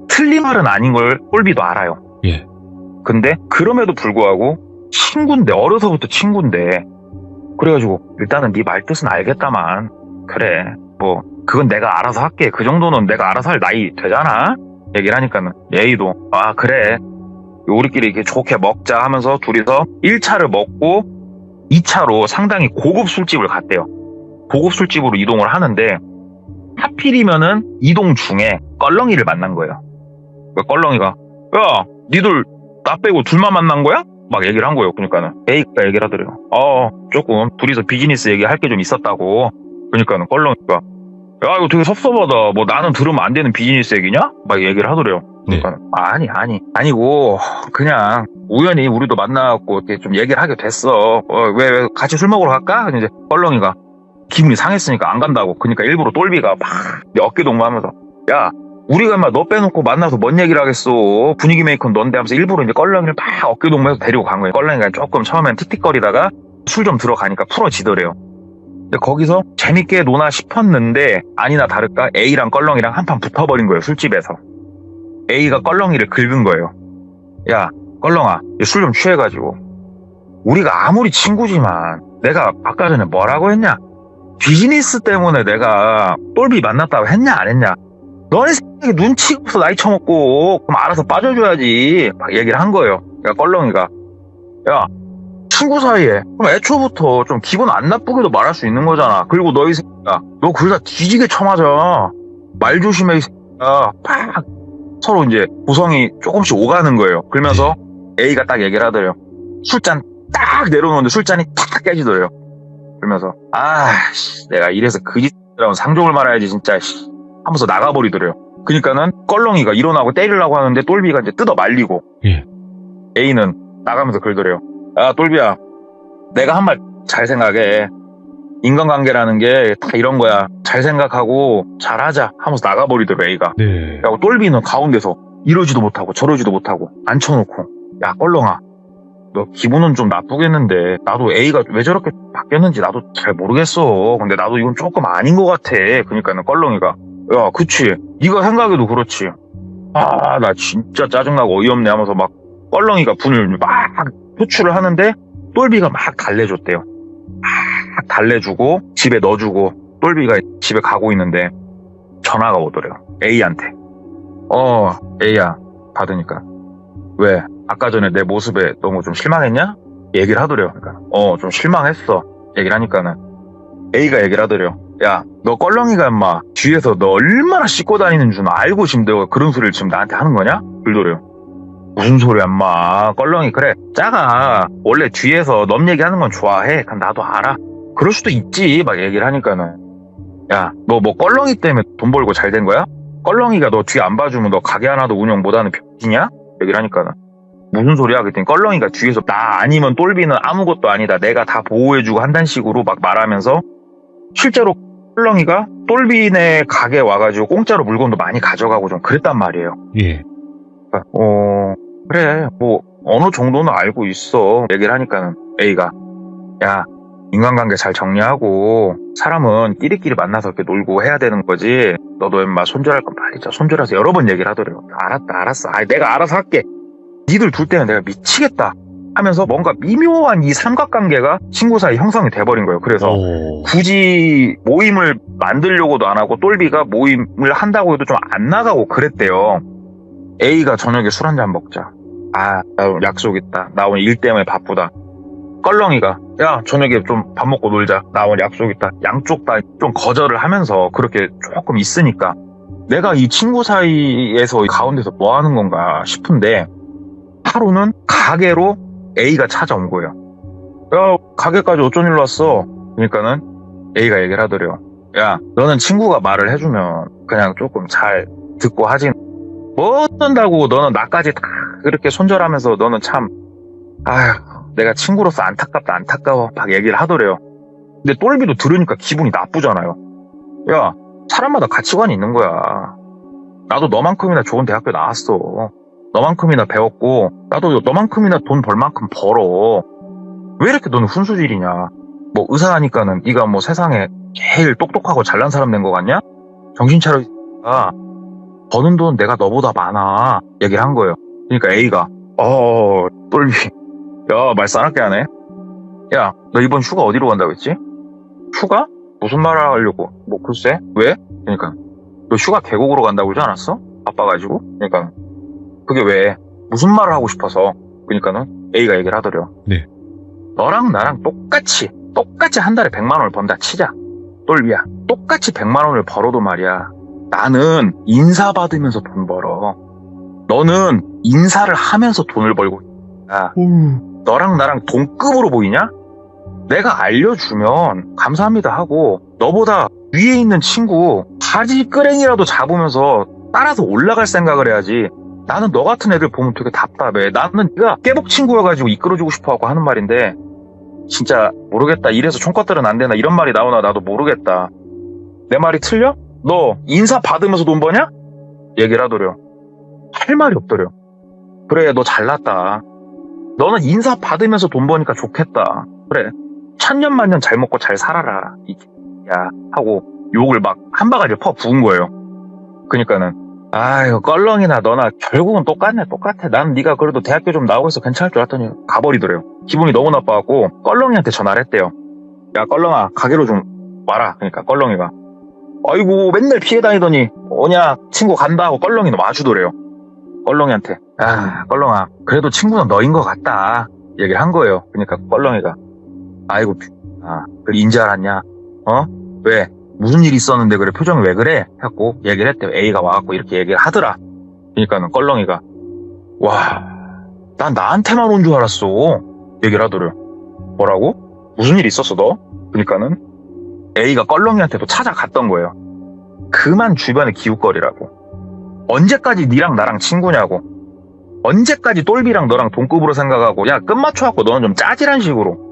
틀린 말은 아닌 걸 꼴비도 알아요. 예. 근데 그럼에도 불구하고 친구인데 어려서부터 친구인데 그래가지고 일단은 네 말 뜻은 알겠다만 그래 뭐 그건 내가 알아서 할게 그 정도는 내가 알아서 할 나이 되잖아 얘기를 하니까는 예의도 아 그래 우리끼리 이렇게 좋게 먹자 하면서 둘이서 1차를 먹고 2차로 상당히 고급 술집을 갔대요. 고급 술집으로 이동을 하는데 하필이면은 이동 중에 껄렁이를 만난 거예요. 껄렁이가 야 니들 나 빼고 둘만 만난 거야? 막 얘기를 한 거예요. 그러니까는 A가 얘기를 하더래요. 조금 둘이서 비즈니스 얘기할 게 좀 있었다고. 그러니까는 껄렁이가 야 이거 되게 섭섭하다 뭐 나는 들으면 안 되는 비즈니스 얘기냐? 막 얘기를 하더래요. 그러니까 아니고 그냥 우연히 우리도 만나갖고 이렇게 좀 얘기를 하게 됐어. 왜 같이 술 먹으러 갈까? 근데 이제 껄렁이가 기분이 상했으니까 안 간다고. 그러니까 일부러 똘비가 막 어깨 동무하면서 야 우리가 인마 너 빼놓고 만나서 뭔 얘기를 하겠어. 분위기 메이커는 넌데 하면서 일부러 이제 껄렁이를 막 어깨 동무해서 데리고 간 거예요. 껄렁이가 조금 처음엔 틱틱거리다가 술 좀 들어가니까 풀어지더래요. 근데 거기서 재밌게 노나 싶었는데 아니나 다를까 A랑 껄렁이랑 한판 붙어버린 거예요. 술집에서. A가 껄렁이를 긁은 거예요. 야 껄렁아 술 좀 취해가지고 우리가 아무리 친구지만 내가 아까 전에 뭐라고 했냐 비즈니스 때문에 내가 똘비 만났다고 했냐 안 했냐 너네 생각에 눈치 없어 나이 처먹고 그럼 알아서 빠져줘야지 막 얘기를 한 거예요. 야 껄렁이가 야 친구 사이에 그럼 애초부터 좀 기분 안 나쁘게도 말할 수 있는 거잖아. 그리고 너희 새끼야 너 그러다 뒤지게 쳐맞아 말 조심해 이 새끼야 팍 서로 이제 구성이 조금씩 오가는 거예요. 그러면서 A가 딱 얘기를 하더래요. 술잔 딱 내려놓는데 술잔이 탁 깨지더래요. 그러면서 내가 이래서 그 짓이라고 상종을 말아야지 진짜 하면서 나가버리더래요. 그러니까는 껄렁이가 일어나고 때리려고 하는데 똘비가 이제 뜯어 말리고 A는 나가면서 그러더래요. 야 똘비야 내가 한 말 잘 생각해. 인간관계라는 게 다 이런 거야. 잘 생각하고 잘하자 하면서 나가버리더래요. A가. 그리고 똘비는 가운데서 이러지도 못하고 저러지도 못하고 앉혀놓고 야 껄렁아 너 기분은 좀 나쁘겠는데 나도 A가 왜 저렇게 바뀌었는지 나도 잘 모르겠어. 근데 나도 이건 조금 아닌 것 같아. 그러니까는 껄렁이가 야 그치 네가 생각해도 그렇지. 나 진짜 짜증나고 어이없네 하면서 막 껄렁이가 분을 막 표출을 하는데 똘비가 막 달래줬대요. 막 달래주고 집에 넣어주고 똘비가 집에 가고 있는데 전화가 오더래요. A한테. A야 받으니까 왜 아까 전에 내 모습에 너무 좀 실망했냐? 얘기를 하더래요. 그러니까 좀 실망했어 얘기를 하니까는 A가 얘기를 하더래요. 야 너 껄렁이가 인마 뒤에서 너 얼마나 씻고 다니는 줄 알고 지금 내가 그런 소리를 지금 나한테 하는 거냐? 그러더래요. 무슨 소리야 인마 껄렁이 그래 짜가 원래 뒤에서 넘 얘기하는 건 좋아해. 그럼 나도 알아. 그럴 수도 있지 막 얘기를 하니까는 야 너 뭐 껄렁이 때문에 돈 벌고 잘 된 거야? 껄렁이가 너 뒤 안 봐주면 너 가게 하나도 운영 못하는 병이냐? 얘기를 하니까는 무슨 소리야? 그랬더니 껄렁이가 뒤에서 나 아니면 똘비는 아무것도 아니다 내가 다 보호해주고 한다는 식으로 막 말하면서 실제로 껄렁이가 똘비네 가게 와가지고 공짜로 물건도 많이 가져가고 좀 그랬단 말이에요. 그러니까, 그래 뭐 어느 정도는 알고 있어 얘기를 하니까는 A가 야 인간관계 잘 정리하고 사람은 끼리끼리 만나서 이렇게 놀고 해야 되는 거지 너도 인마 손절할 건 말이죠. 손절해서 여러 번 얘기를 하더래요. 알았어 내가 알아서 할게. 니들 둘 때는 내가 미치겠다 하면서 뭔가 미묘한 이 삼각관계가 친구 사이 형성이 돼버린 거예요. 그래서 굳이 모임을 만들려고도 안 하고 똘비가 모임을 한다고 해도 좀 안 나가고 그랬대요. A가 저녁에 술 한잔 먹자. 나 오늘 약속 있다. 나 오늘 일 때문에 바쁘다. 껄렁이가 야 저녁에 좀 밥 먹고 놀자. 나 오늘 약속 있다. 양쪽 다 좀 거절을 하면서 그렇게 조금 있으니까 내가 이 친구 사이에서 가운데서 뭐 하는 건가 싶은데 하루는 가게로 A가 찾아온 거예요. 야 가게까지 어쩐 일로 왔어? 그러니까는 A가 얘기를 하더래요. 야 너는 친구가 말을 해주면 그냥 조금 잘 듣고 하지 뭐 어쩐다고 너는 나까지 다 그렇게 손절하면서 너는 참 아휴 내가 친구로서 안타깝다 안타까워 막 얘기를 하더래요. 근데 똘비도 들으니까 기분이 나쁘잖아요. 야 사람마다 가치관이 있는 거야. 나도 너만큼이나 좋은 대학교 나왔어. 너만큼이나 배웠고 나도 너만큼이나 돈 벌 만큼 벌어. 왜 이렇게 너는 훈수질이냐. 뭐 의사하니까는 네가 뭐 세상에 제일 똑똑하고 잘난 사람 된 거 같냐? 정신 차려. 버는 돈 내가 너보다 많아 얘기를 한 거예요. 그러니까 A가 똘비 야 말 싸납게 하네. 야 너 이번 휴가 어디로 간다고 했지? 휴가? 무슨 말을 하려고? 뭐 글쎄 왜? 그러니까 너 휴가 계곡으로 간다고 그러지 않았어? 바빠가지고? 그러니까 그게 왜? 무슨 말을 하고 싶어서? 그러니까는 A가 얘기를 하더래요. 네. 너랑 나랑 똑같이 한 달에 100만 원을 번다 치자. 똘비야 똑같이 100만 원을 벌어도 말이야 나는 인사 받으면서 돈 벌어. 너는 인사를 하면서 돈을 벌고 있다. 너랑 나랑 동급으로 보이냐? 내가 알려주면 감사합니다 하고 너보다 위에 있는 친구 바지 끄랭이라도 잡으면서 따라서 올라갈 생각을 해야지. 나는 너 같은 애들 보면 되게 답답해. 나는 네가 깨복 친구여가지고 이끌어주고 싶어하고 하는 말인데 진짜 모르겠다. 이래서 총컷들은 안 되나 이런 말이 나오나 나도 모르겠다. 내 말이 틀려? 너 인사 받으면서 돈 버냐? 얘기를 하더래요. 할 말이 없더래요. 그래 너 잘났다. 너는 인사 받으면서 돈 버니까 좋겠다. 그래 천년만년 잘 먹고 잘 살아라 야 하고 욕을 막 한 바가지 퍼 부은 거예요. 그러니까는 아유 껄렁이나 너나 결국은 똑같네 똑같아. 난 네가 그래도 대학교 좀 나오고 해서 괜찮을 줄 알았더니 가버리더래요. 기분이 너무 나빠갖고 껄렁이한테 전화를 했대요. 야 껄렁아 가게로 좀 와라. 그러니까 껄렁이가 아이고 맨날 피해 다니더니 오냐 친구 간다 하고 껄렁이는 와주더래요. 껄렁이한테 껄렁아 그래도 친구는 너인 것 같다 얘기를 한 거예요. 그러니까 껄렁이가 아이고 그걸 인지 알았냐? 왜? 무슨 일이 있었는데 그래 표정이 왜 그래? 하고 얘기를 했대요. A가 와갖고 이렇게 얘기를 하더라. 그러니까는 껄렁이가 와 난 나한테만 온 줄 알았어 얘기를 하더래요. 뭐라고? 무슨 일 있었어 너? 그러니까는 A가 껄렁이한테도 찾아갔던 거예요. 그만 주변에 기웃거리라고. 언제까지 니랑 나랑 친구냐고. 언제까지 똘비랑 너랑 동급으로 생각하고 야 끝맞춰갖고 너는 좀 짜질한 식으로.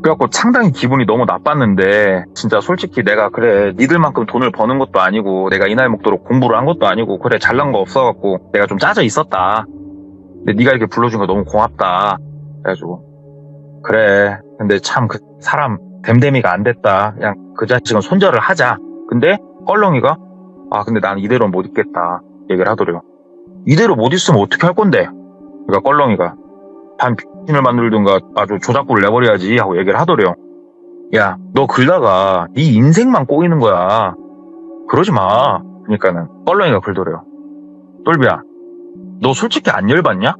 그래갖고 상당히 기분이 너무 나빴는데 진짜 솔직히 내가 그래 니들만큼 돈을 버는 것도 아니고 내가 이 나이 먹도록 공부를 한 것도 아니고 그래 잘난 거 없어갖고 내가 좀 짜져 있었다. 근데 네가 이렇게 불러준 거 너무 고맙다. 그래가지고 그래 근데 참 그 사람 댐댐이가 안 됐다. 그냥 그 자식은 손절을 하자. 근데 껄렁이가 근데 난 이대로 못 있겠다 얘기를 하더래요. 이대로 못 있으면 어떻게 할 건데? 그러니까 껄렁이가 반신을 만들든가 아주 조작구를 내버려야지 하고 얘기를 하더래요. 야 너 글다가 네 인생만 꼬이는 거야. 그러지 마. 그러니까는 껄렁이가 글더래요. 똘비야 너 솔직히 안 열받냐?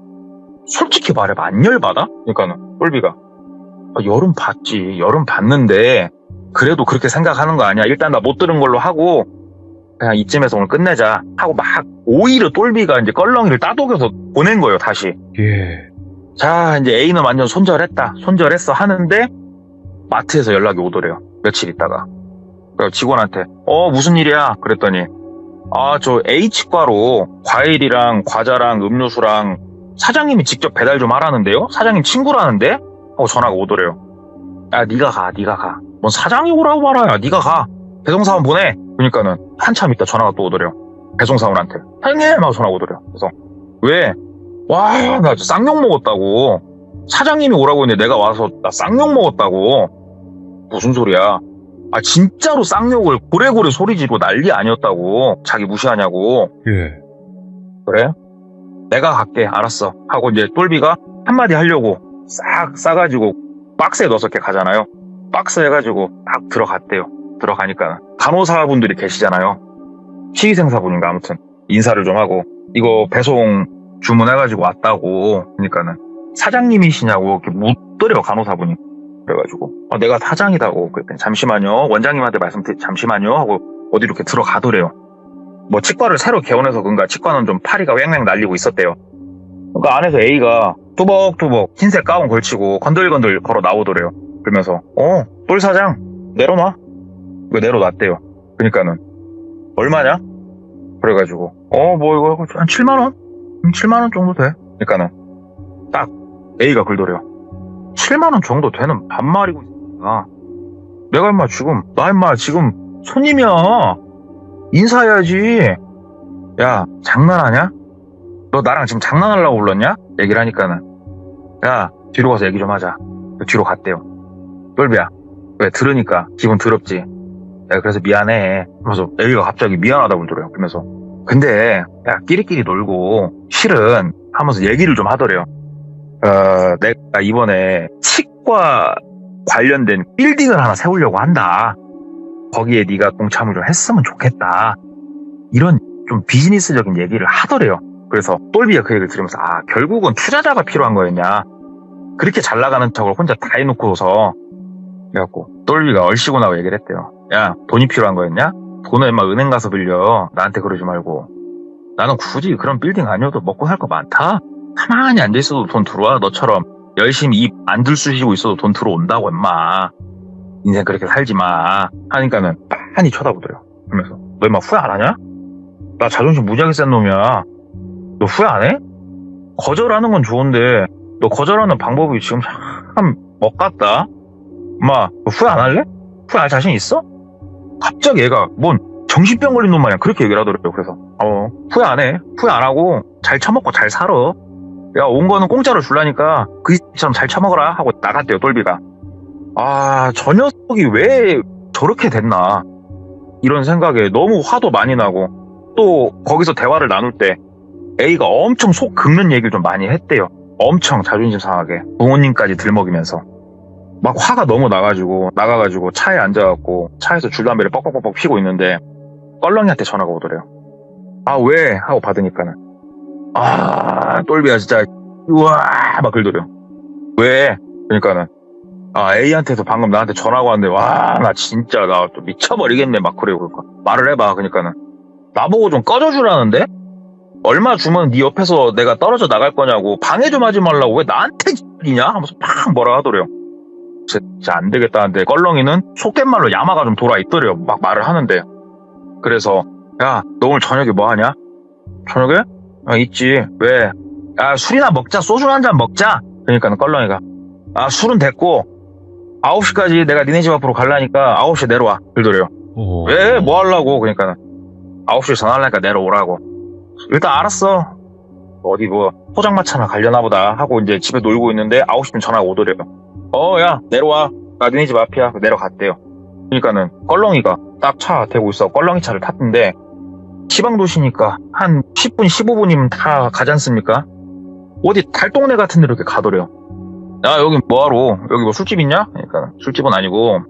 솔직히 말해봐 안 열받아? 그러니까는 똘비가 열은 받지. 열은 받는데 그래도 그렇게 생각하는 거 아니야. 일단 나 못 들은 걸로 하고 그냥 이쯤에서 오늘 끝내자 하고 막 오히려 똘비가 이제 껄렁이를 따독여서 보낸 거예요. 다시. 예. 자 이제 A는 완전 손절했어 하는데 마트에서 연락이 오더래요. 며칠 있다가. 그래서 직원한테 무슨 일이야? 그랬더니 저 H과로 과일이랑 과자랑 음료수랑 사장님이 직접 배달 좀 하라는데요? 사장님 친구라는데? 하고 전화가 오더래요. 야 네가 가. 뭔 사장이 오라고 말아야 네가 가. 배송사원 보내. 그러니까는 한참 있다 전화가 또 오더래요. 배송사원한테. 사장님 하고 전화가 오더래요. 그래서 왜? 와 나 쌍욕 먹었다고. 사장님이 오라고 했는데 내가 와서 나 쌍욕 먹었다고. 무슨 소리야. 진짜로 쌍욕을 고래고래 소리 지르고 난리 아니었다고. 자기 무시하냐고. 예. 그래? 내가 갈게. 알았어. 하고 이제 똘비가 한마디 하려고 싹 싸가지고 박스에 넣어서 이렇게 가잖아요. 박스 해가지고 딱 들어갔대요. 들어가니까 간호사분들이 계시잖아요. 치위생사분인가 아무튼. 인사를 좀 하고 이거 배송 주문해가지고 왔다고. 그러니까는 사장님이시냐고 이렇게 묻더래요, 간호사분이. 그래가지고 내가 사장이다고 그랬더니 잠시만요, 원장님한테 잠시만요 하고 어디 이렇게 들어가더래요. 뭐 치과를 새로 개원해서 그런가 치과는 좀 파리가 왱왱 날리고 있었대요. 그러니까 안에서 A가 뚜벅뚜벅 흰색 가운 걸치고 건들건들 걸어 나오더래요. 그러면서 똘 사장 내려놔. 이거 내려놨대요. 그러니까는 얼마냐? 그래가지고 뭐 이거 한 7만원? 7만원 정도 돼. 그러니까는 딱 A가 글더래요. 7만원 정도 되는 반말이고 있으니까 내가 나 지금 손님이야. 인사해야지. 야, 장난하냐? 너 나랑 지금 장난하려고 불렀냐? 얘기를 하니까는 야, 뒤로 가서 얘기 좀 하자. 뒤로 갔대요. 똘비야, 왜 들으니까 기분 더럽지? 야, 그래서 미안해. 그러면서 A가 갑자기 미안하다고 그러더래요. 그러면서 근데 야, 끼리끼리 놀고 실은 하면서 얘기를 좀 하더래요. 내가 이번에 치과 관련된 빌딩을 하나 세우려고 한다. 거기에 네가 동참을 좀 했으면 좋겠다. 이런 좀 비즈니스적인 얘기를 하더래요. 그래서 똘비가 그 얘기를 들으면서 결국은 투자자가 필요한 거였냐. 그렇게 잘 나가는 척을 혼자 다 해놓고서 그래갖고 똘비가 얼씨구나고 얘기를 했대요. 야, 돈이 필요한 거였냐? 돈을 인마 은행 가서 빌려. 나한테 그러지 말고. 나는 굳이 그런 빌딩 아니어도 먹고 살 거 많다. 가만히 앉아있어도 돈 들어와. 너처럼 열심히 입 안 들쑤시고 있어도 돈 들어온다고 인마. 인생 그렇게 살지 마. 하니까는 빤히 쳐다보더래요. 그러면서 너 인마 후회 안 하냐? 나 자존심 무지하게 센 놈이야. 너 후회 안 해? 거절하는 건 좋은데 너 거절하는 방법이 지금 참 억같다. 인마 너 후회 안 할래? 후회할 자신 있어? 갑자기 얘가 뭔 정신병 걸린 놈 마냥 그렇게 얘기를 하더라고요. 그래서 후회 안 해. 후회 안 하고 잘 처먹고 잘 살아. 야, 온 거는 공짜로 줄라니까 그처럼 잘 처먹어라 하고 나갔대요, 똘비가. 저 녀석이 왜 저렇게 됐나 이런 생각에 너무 화도 많이 나고, 또 거기서 대화를 나눌 때 A가 엄청 속 긁는 얘기를 좀 많이 했대요. 엄청 자존심 상하게 부모님까지 들먹이면서 막 화가 너무 나가가지고 차에 앉아갖고 차에서 줄담배를 뻑뻑뻑뻑 피고 있는데 껄렁이한테 전화가 오더래요. 왜? 하고 받으니까는 똘비야 진짜 우와 막 긁더래요. 왜? 그러니까는 A한테도 방금 나한테 전화가 왔는데 나 진짜 나 또 미쳐버리겠네 막 그래요. 그러니까 말을 해봐. 그러니까는 나보고 좀 꺼져주라는데? 얼마 주면 네 옆에서 내가 떨어져 나갈 거냐고, 방해 좀 하지 말라고 왜 나한테 지냐 하면서 팍 뭐라 하더래요. 진짜 안 되겠다는데 껄렁이는 속된 말로 야마가 좀 돌아있더래요. 막 말을 하는데. 그래서 야, 너 오늘 저녁에 뭐 하냐? 저녁에? 있지. 왜? 야, 술이나 먹자. 소주 한 잔 먹자. 그러니까는 껄렁이가 술은 됐고 9시까지 내가 니네 집 앞으로 가려니까 9시에 내려와. 그러더래요. 왜? 뭐 하려고? 그러니까는 9시에 전화하려니까 내려오라고. 일단 알았어. 어디 뭐 포장마차나 가려나 보다 하고 이제 집에 놀고 있는데 9시쯤 전화가 오더래요. 야, 내려와. 나 니네 집 앞이야. 내려갔대요. 그러니까는 껄렁이가 딱 차 대고 있어. 껄렁이 차를 탔는데 지방도시니까 한 10분 15분이면 다 가지 않습니까? 어디 달동네 같은 데로 이렇게 가더래요. 야, 여기 뭐하러? 여기 뭐 술집 있냐? 그러니까 술집은 아니고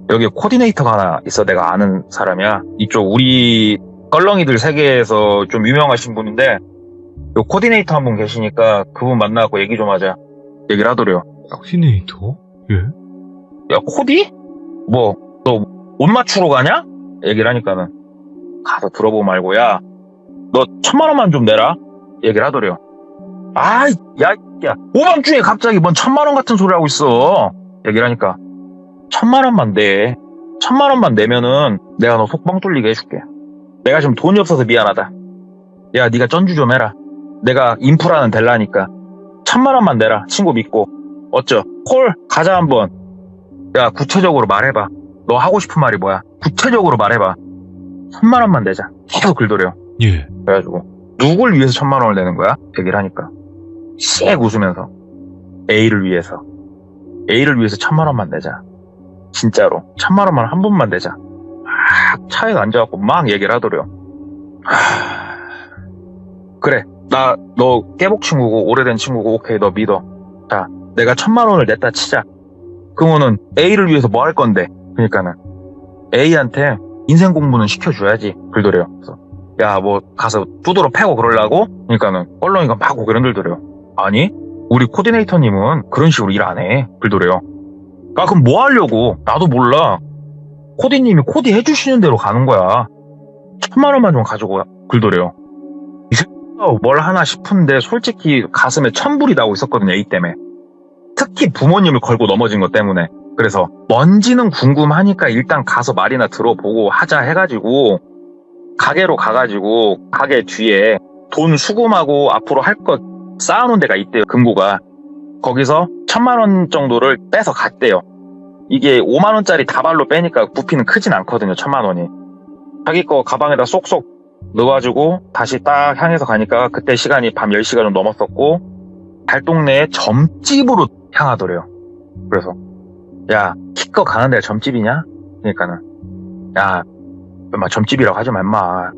여기 코디네이터가 하나 있어. 내가 아는 사람이야. 이쪽 우리 껄렁이들 세계에서 좀 유명하신 분인데 요 코디네이터 한 분 계시니까 그분 만나고 얘기 좀 하자. 얘기를 하더래요. 코디네이터? 예? 야, 코디? 뭐 너 옷 맞추러 가냐? 얘기를 하니까는 가서 들어보고 말고 야, 너 1,000,000원만 좀 내라. 얘기를 하더래요. 야, 오밤중에 갑자기 뭔 1,000,000원 같은 소리 하고 있어. 얘기를 하니까 1,000,000원만 내. 1,000,000원만 내면은 내가 너 속방 뚫리게 해줄게. 내가 지금 돈이 없어서 미안하다. 야, 네가 전주 좀 해라. 내가 인프라는 될라니까 1,000,000원만 내라. 친구 믿고. 어쩌? 콜 가자 한번. 야, 구체적으로 말해봐. 너 하고 싶은 말이 뭐야? 구체적으로 말해봐. 1,000,000원만 내자. 계속 긁더래요. 예. 그래가지고 누굴 위해서 1,000,000원을 내는 거야? 얘기를 하니까 씩 웃으면서 A를 위해서 1,000,000원만 내자. 진짜로 1,000,000원만 한 번만 내자. 막 차에 앉아갖고 막 얘기를 하더래요. 그래, 나 너 깨복 친구고 오래된 친구고 오케이, 너 믿어. 자, 내가 1,000,000원을 냈다 치자. 그러면은 A를 위해서 뭐 할 건데? 그러니까는 A한테 인생 공부는 시켜줘야지. 그러더래요. 그래서 야, 뭐, 가서 두드러 패고 그러려고? 그러니까는, 껄렁이가 막 고개를 흔들더래요. 아니, 우리 코디네이터님은 그런 식으로 일 안 해. 그러더래요. 아, 그럼 뭐 하려고? 나도 몰라. 코디님이 코디 해주시는 대로 가는 거야. 1000만원만 좀 가지고 굴더래요. 이 새끼가 뭘 하나 싶은데 솔직히 가슴에 천불이 나고 있었거든요. 이 때문에. 특히 부모님을 걸고 넘어진 것 때문에. 그래서 뭔지는 궁금하니까 일단 가서 말이나 들어보고 하자 해가지고 가게로 가가지고 가게 뒤에 돈 수금하고 앞으로 할 것 쌓아놓은 데가 있대요. 금고가. 거기서 1000만원 정도를 빼서 갔대요. 이게 5만원짜리 다발로 빼니까 부피는 크진 않거든요. 1000만원이. 자기 거 가방에다 쏙쏙 넣어가지고 다시 딱 향해서 가니까 그때 시간이 밤 10시가 좀 넘었었고 달동네에 점집으로 향하더래요. 그래서 야, 키껏 가는 데가 점집이냐? 그러니까는 야, 막 점집이라고 하지 마 임마.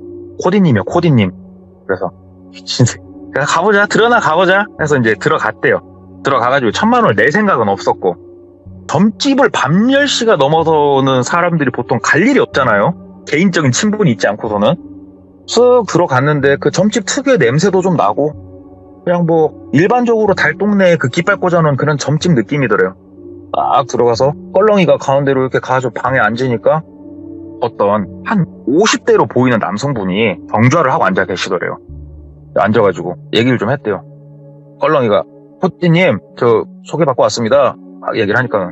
코디님이요, 코디님. 그래서 진짜 가보자, 가보자 해서 이제 들어갔대요. 들어가가지고 1000만원을 낼 생각은 없었고 점집을 밤 10시가 넘어서는 사람들이 보통 갈 일이 없잖아요. 개인적인 친분이 있지 않고서는. 쓱 들어갔는데 그 점집 특유의 냄새도 좀 나고 그냥 뭐 일반적으로 달동네에 그 깃발 꽂아놓은 그런 점집 느낌이더래요. 딱 들어가서 껄렁이가 가운데로 이렇게 가서 방에 앉으니까 어떤 한 50대로 보이는 남성분이 정좌를 하고 앉아 계시더래요. 앉아가지고 얘기를 좀 했대요. 껄렁이가 코디님 저 소개받고 왔습니다. 막 얘기를 하니까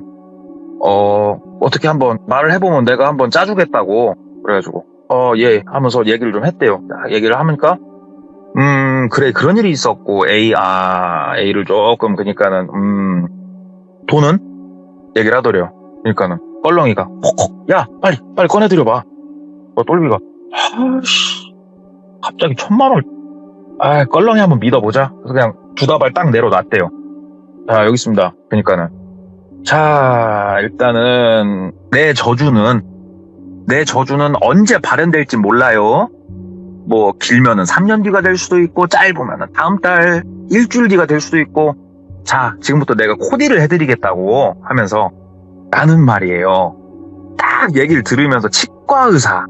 어떻게 한번 말을 해보면 내가 한번 짜주겠다고 그래가지고 예 하면서 얘기를 좀 했대요. 얘기를 하니까 그래 그런 일이 있었고 A를 조금 그러니까는 돈은 얘기를 하더래요. 그러니까는 껄렁이가 콕콕 야 빨리 꺼내드려봐. 똘비가 아씨 갑자기 1000만원 껄렁이 한번 믿어보자. 그래서 그냥 두 다발 딱 내려놨대요. 자 여기 있습니다. 그러니까는 자 일단은 내 저주는 언제 발현될지 몰라요. 뭐 길면은 3년 뒤가 될 수도 있고 짧으면은 다음 달 일주일 뒤가 될 수도 있고 자 지금부터 내가 코디를 해드리겠다고 하면서 나는 말이에요. 딱 얘기를 들으면서 치과 의사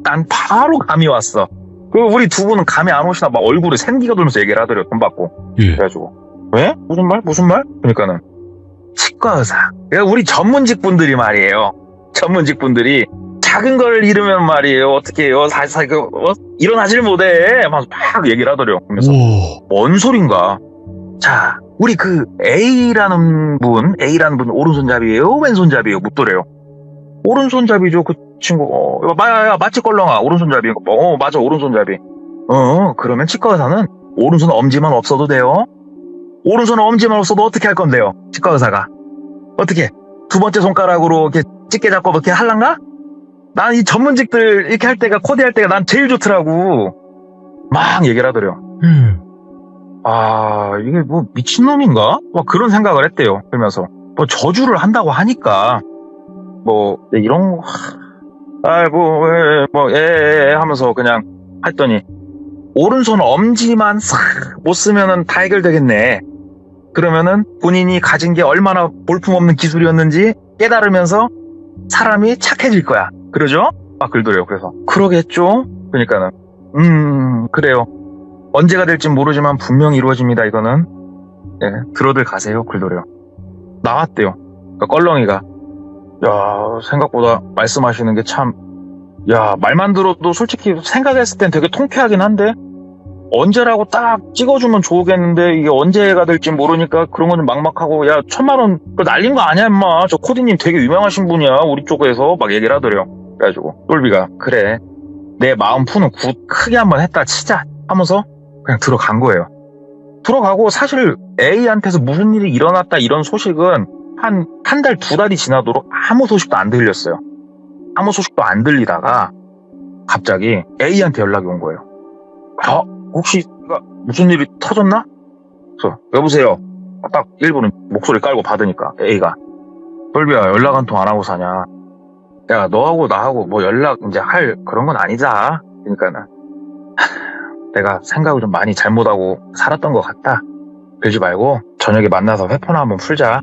난 바로 감이 왔어. 그리고 우리 두 분은 감이 안 오시나 막 얼굴에 생기가 돌면서 얘기를 하더래요. 돈 받고. 예. 그래가지고 왜? 무슨 말? 그러니까는 치과 의사. 그러니까 우리 전문직 분들이 말이에요. 전문직 분들이 작은 걸 잃으면 말이에요. 어떻게 해요? 사실 일어나질 못해. 막 얘기를 하더래요. 그러면서 뭔 소린가? 자, 우리 그 A라는 분 오른손잡이에요? 왼손잡이에요? 묻더래요. 오른손잡이죠. 그 친구. 맞지 껄렁아? 오른손잡이. 맞아 오른손잡이. 그러면 치과 의사는 오른손 엄지만 없어도 돼요? 오른손 엄지만 없어도 어떻게 할 건데요? 치과 의사가. 어떻게? 두 번째 손가락으로 이렇게 찢게 잡고 이렇게 할란가? 난 이 전문직들 이렇게 할 때가 코디할 때가 난 제일 좋더라고. 막 얘기를 하더래요. 이게 뭐 미친놈인가? 막 그런 생각을 했대요. 그러면서 뭐 저주를 한다고 하니까 뭐 이런 하면서 그냥 했더니 오른손 엄지만 싹 못 쓰면은 다 해결되겠네. 그러면은 본인이 가진 게 얼마나 볼품없는 기술이었는지 깨달으면서 사람이 착해질 거야. 그러죠? 막 그러더래요. 그래서 그러겠죠? 그러니까는 그래요. 언제가 될진 모르지만 분명히 이루어집니다. 이거는 들어들 가세요. 그러더래요. 나왔대요. 그러니까 껄렁이가 야 생각보다 말씀하시는 게 참 말만 들어도 솔직히 생각했을 땐 되게 통쾌하긴 한데 언제라고 딱 찍어주면 좋겠는데 이게 언제가 될지 모르니까 그런 건 좀 막막하고 1000만원 날린 거 아니야 임마. 저 코디님 되게 유명하신 분이야 우리 쪽에서 막 얘기를 하더래요. 그래가지고 똘비가 그래 내 마음 푸는 굿 크게 한번 했다 치자 하면서 그냥 들어간 거예요. 들어가고 사실 A한테서 무슨 일이 일어났다 이런 소식은 한 달, 두 달이 지나도록 아무 소식도 안 들렸어요. 아무 소식도 안 들리다가 갑자기 A한테 연락이 온 거예요. 혹시 무슨 일이 터졌나? 그래서 여보세요. 딱 일부러 목소리 깔고 받으니까 A가 똘비야 연락 한 통 안 하고 사냐? 야 너하고 나하고 뭐 연락 이제 할 그런 건 아니자. 그러니까는 내가 생각을 좀 많이 잘못하고 살았던 것 같다. 그러지 말고 저녁에 만나서 회포나 한번 풀자.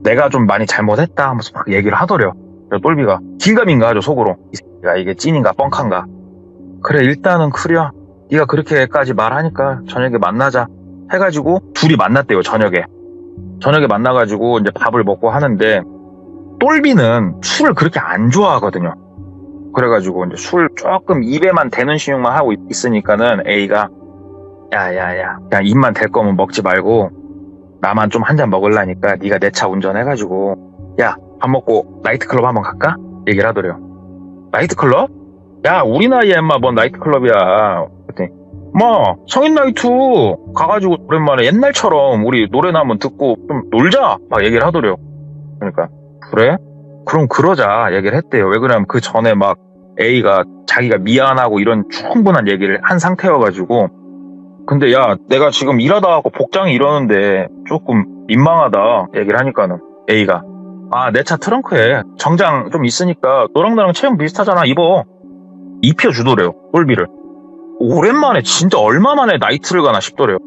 내가 좀 많이 잘못했다 하면서 막 얘기를 하더래요. 그래서 똘비가 긴가민가 하죠 속으로. 이 새끼가 이게 찐인가 뻥칸가. 그래 일단은 그려. 네가 그렇게까지 말하니까 저녁에 만나자 해가지고 둘이 만났대요. 저녁에 만나가지고 이제 밥을 먹고 하는데 똘비는 술을 그렇게 안 좋아하거든요. 그래가지고 이제 술 조금 입에만 대는 신용만 하고 있으니까는 A가 야야야 그냥 입만 댈 거면 먹지 말고 나만 좀 한 잔 먹으려니까 네가 내 차 운전해가지고 야 밥 먹고 나이트클럽 한번 갈까? 얘기를 하더래요. 나이트클럽? 야 우리 나이에 인마 뭔 나이트클럽이야. 그랬더니 뭐 성인 나이트 가가지고 오랜만에 옛날처럼 우리 노래나 한번 듣고 좀 놀자 막 얘기를 하더래요. 그러니까 그래? 그럼 그러자 얘기를 했대요. 왜 그러냐면 그 전에 막 A가 자기가 미안하고 이런 충분한 얘기를 한 상태여가지고 근데 야 내가 지금 일하다 하고 복장이 이러는데 조금 민망하다 얘기를 하니까는 A가 아 내 차 트렁크에 정장 좀 있으니까 너랑 나랑 체형 비슷하잖아 입어 입혀주더래요. 똘비를 오랜만에 진짜 얼마 만에 나이트를 가나 싶더래요.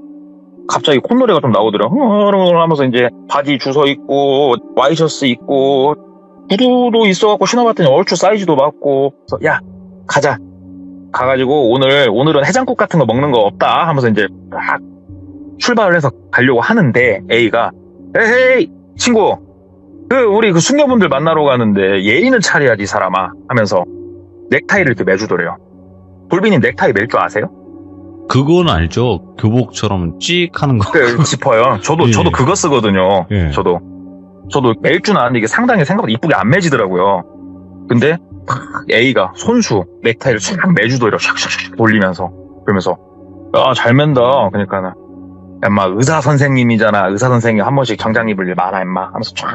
갑자기 콧노래가 좀 나오더래요. 하면서 이제 바지 주워 입고 와이셔츠 입고 구두도 있어갖고 신어봤더니 얼추 사이즈도 맞고 그래서 야 가자 가가지고 오늘은 해장국 같은 거 먹는 거 없다 하면서 이제 막 출발을 해서 가려고 하는데 A가 에헤이 친구 우리 그 숙녀분들 만나러 가는데 예의는 차려야지 사람아 하면서 넥타이를 이렇게 매주더래요. 돌비님 넥타이 멜 줄 아세요? 그건 알죠. 교복처럼 찍 하는 거. 짚어요. 저도 예. 저도 그거 쓰거든요. 예. 저도 멜 줄 아는데 이게 상당히 생각보다 이쁘게 안 매지더라고요. 근데 A가 손수 넥타이를 쫙 매주더래요. 샥샥샥 돌리면서 그러면서 야 잘 맨다. 그러니까는 야 인마 의사 선생님이잖아. 의사 선생님 한 번씩 정장 입을 일 많아 인마 하면서 쫙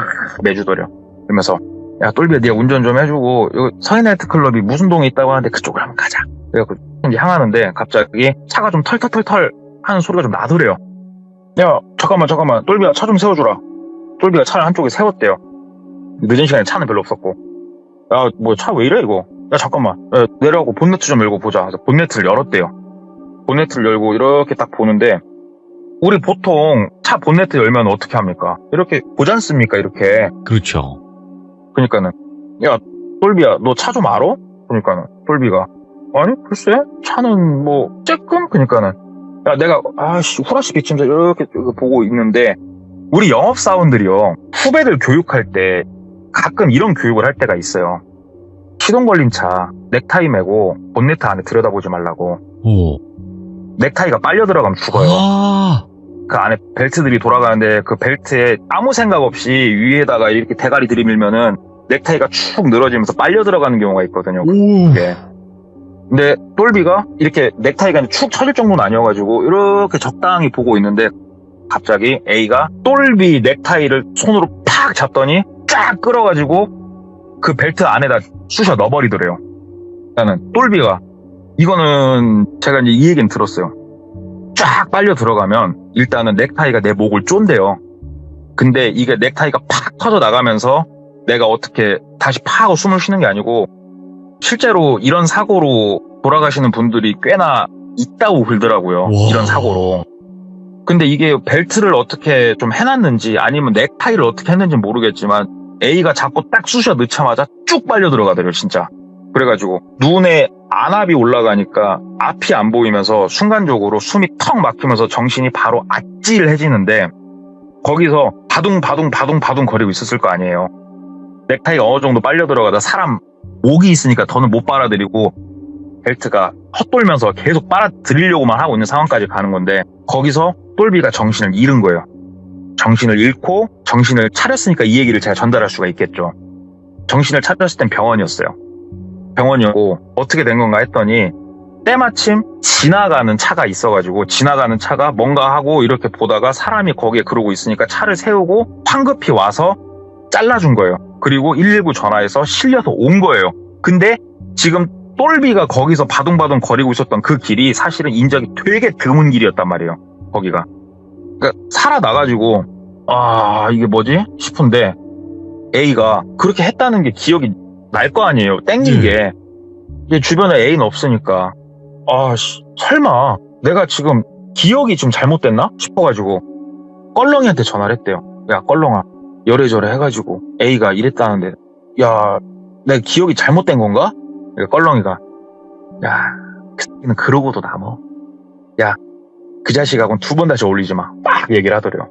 매주더래요. 그러면서 야 똘비야 네가 운전 좀 해주고 여기 서해나이트 클럽이 무슨 동에 있다고 하는데 그쪽으로 한번 가자. 그래갖고 이제 향하는데 갑자기 차가 좀 털털털털 하는 소리가 좀 나더래요. 야 잠깐만 똘비야 차 좀 세워주라. 똘비가 차를 한쪽에 세웠대요. 늦은 시간에 차는 별로 없었고 야 뭐 차 왜 이래 이거. 야 잠깐만 야, 내려가고 본네트 좀 열고 보자. 그래서 본네트를 열었대요. 본네트를 열고 이렇게 딱 보는데 우리 보통 차 본네트 열면 어떻게 합니까? 이렇게 보지 않습니까? 이렇게. 그렇죠. 그러니까는 야 똘비야 너 차 좀 알아? 그러니까는 똘비가 아니 글쎄 차는 뭐 쬐끔 그러니까는 야 내가 아씨 후라시 비치면서 이렇게 보고 있는데 우리 영업사원들이요 후배들 교육할 때 가끔 이런 교육을 할 때가 있어요. 시동 걸린 차 넥타이 매고 본네트 안에 들여다보지 말라고. 오. 넥타이가 빨려 들어가면 죽어요. 아. 그 안에 벨트들이 돌아가는데 그 벨트에 아무 생각 없이 위에다가 이렇게 대가리 들이밀면은 넥타이가 축 늘어지면서 빨려 들어가는 경우가 있거든요. 오. 그게. 근데 똘비가 이렇게 넥타이가 축 처질 정도는 아니어가지고 이렇게 적당히 보고 있는데 갑자기 A가 똘비 넥타이를 손으로 팍 잡더니 쫙 끌어가지고 그 벨트 안에다 쑤셔 넣어버리더래요. 나는 똘비가 이거는 제가 이제 이 얘기는 들었어요. 쫙 빨려 들어가면 일단은 넥타이가 내 목을 쫀대요. 근데 이게 넥타이가 팍 터져 나가면서 내가 어떻게 다시 팍 하고 숨을 쉬는 게 아니고 실제로 이런 사고로 돌아가시는 분들이 꽤나 있다고 그러더라고요. 와. 이런 사고로. 근데 이게 벨트를 어떻게 좀 해놨는지 아니면 넥타이를 어떻게 했는지 모르겠지만 A가 자꾸 딱 쑤셔 넣자마자 쭉 빨려 들어가더래요 진짜. 그래가지고 눈에 안압이 올라가니까 앞이 안 보이면서 순간적으로 숨이 턱 막히면서 정신이 바로 아찔해지는데 거기서 바둥 거리고 있었을 거 아니에요. 넥타이가 어느 정도 빨려 들어가다 사람 목이 있으니까 더는 못 빨아들이고 벨트가 헛돌면서 계속 빨아들이려고만 하고 있는 상황까지 가는 건데 거기서 똘비가 정신을 잃은 거예요. 정신을 잃고 정신을 차렸으니까 이 얘기를 제가 전달할 수가 있겠죠. 정신을 차렸을 땐 병원이었어요. 병원이었고 어떻게 된 건가 했더니 때마침 지나가는 차가 있어가지고 지나가는 차가 뭔가 하고 이렇게 보다가 사람이 거기에 그러고 있으니까 차를 세우고 황급히 와서 잘라준 거예요. 그리고 119 전화해서 실려서 온 거예요. 근데 지금 똘비가 거기서 바둥바둥 거리고 있었던 그 길이 사실은 인적이 되게 드문 길이었단 말이에요. 거기가. 그러니까 살아나가지고 이게 뭐지? 싶은데 A가 그렇게 했다는 게 기억이 날 거 아니에요. 땡긴 게. 이게 주변에 애인 없으니까 설마 내가 지금 기억이 좀 잘못됐나? 싶어가지고 껄렁이한테 전화를 했대요. 야 껄렁아 열애저래 해가지고 A가 이랬다는데 야 내가 기억이 잘못된 건가? 껄렁이가 야 는 그러고도 남어. 야, 그 자식하고는 두 번 다시 어울리지 마. 막 얘기를 하더래요.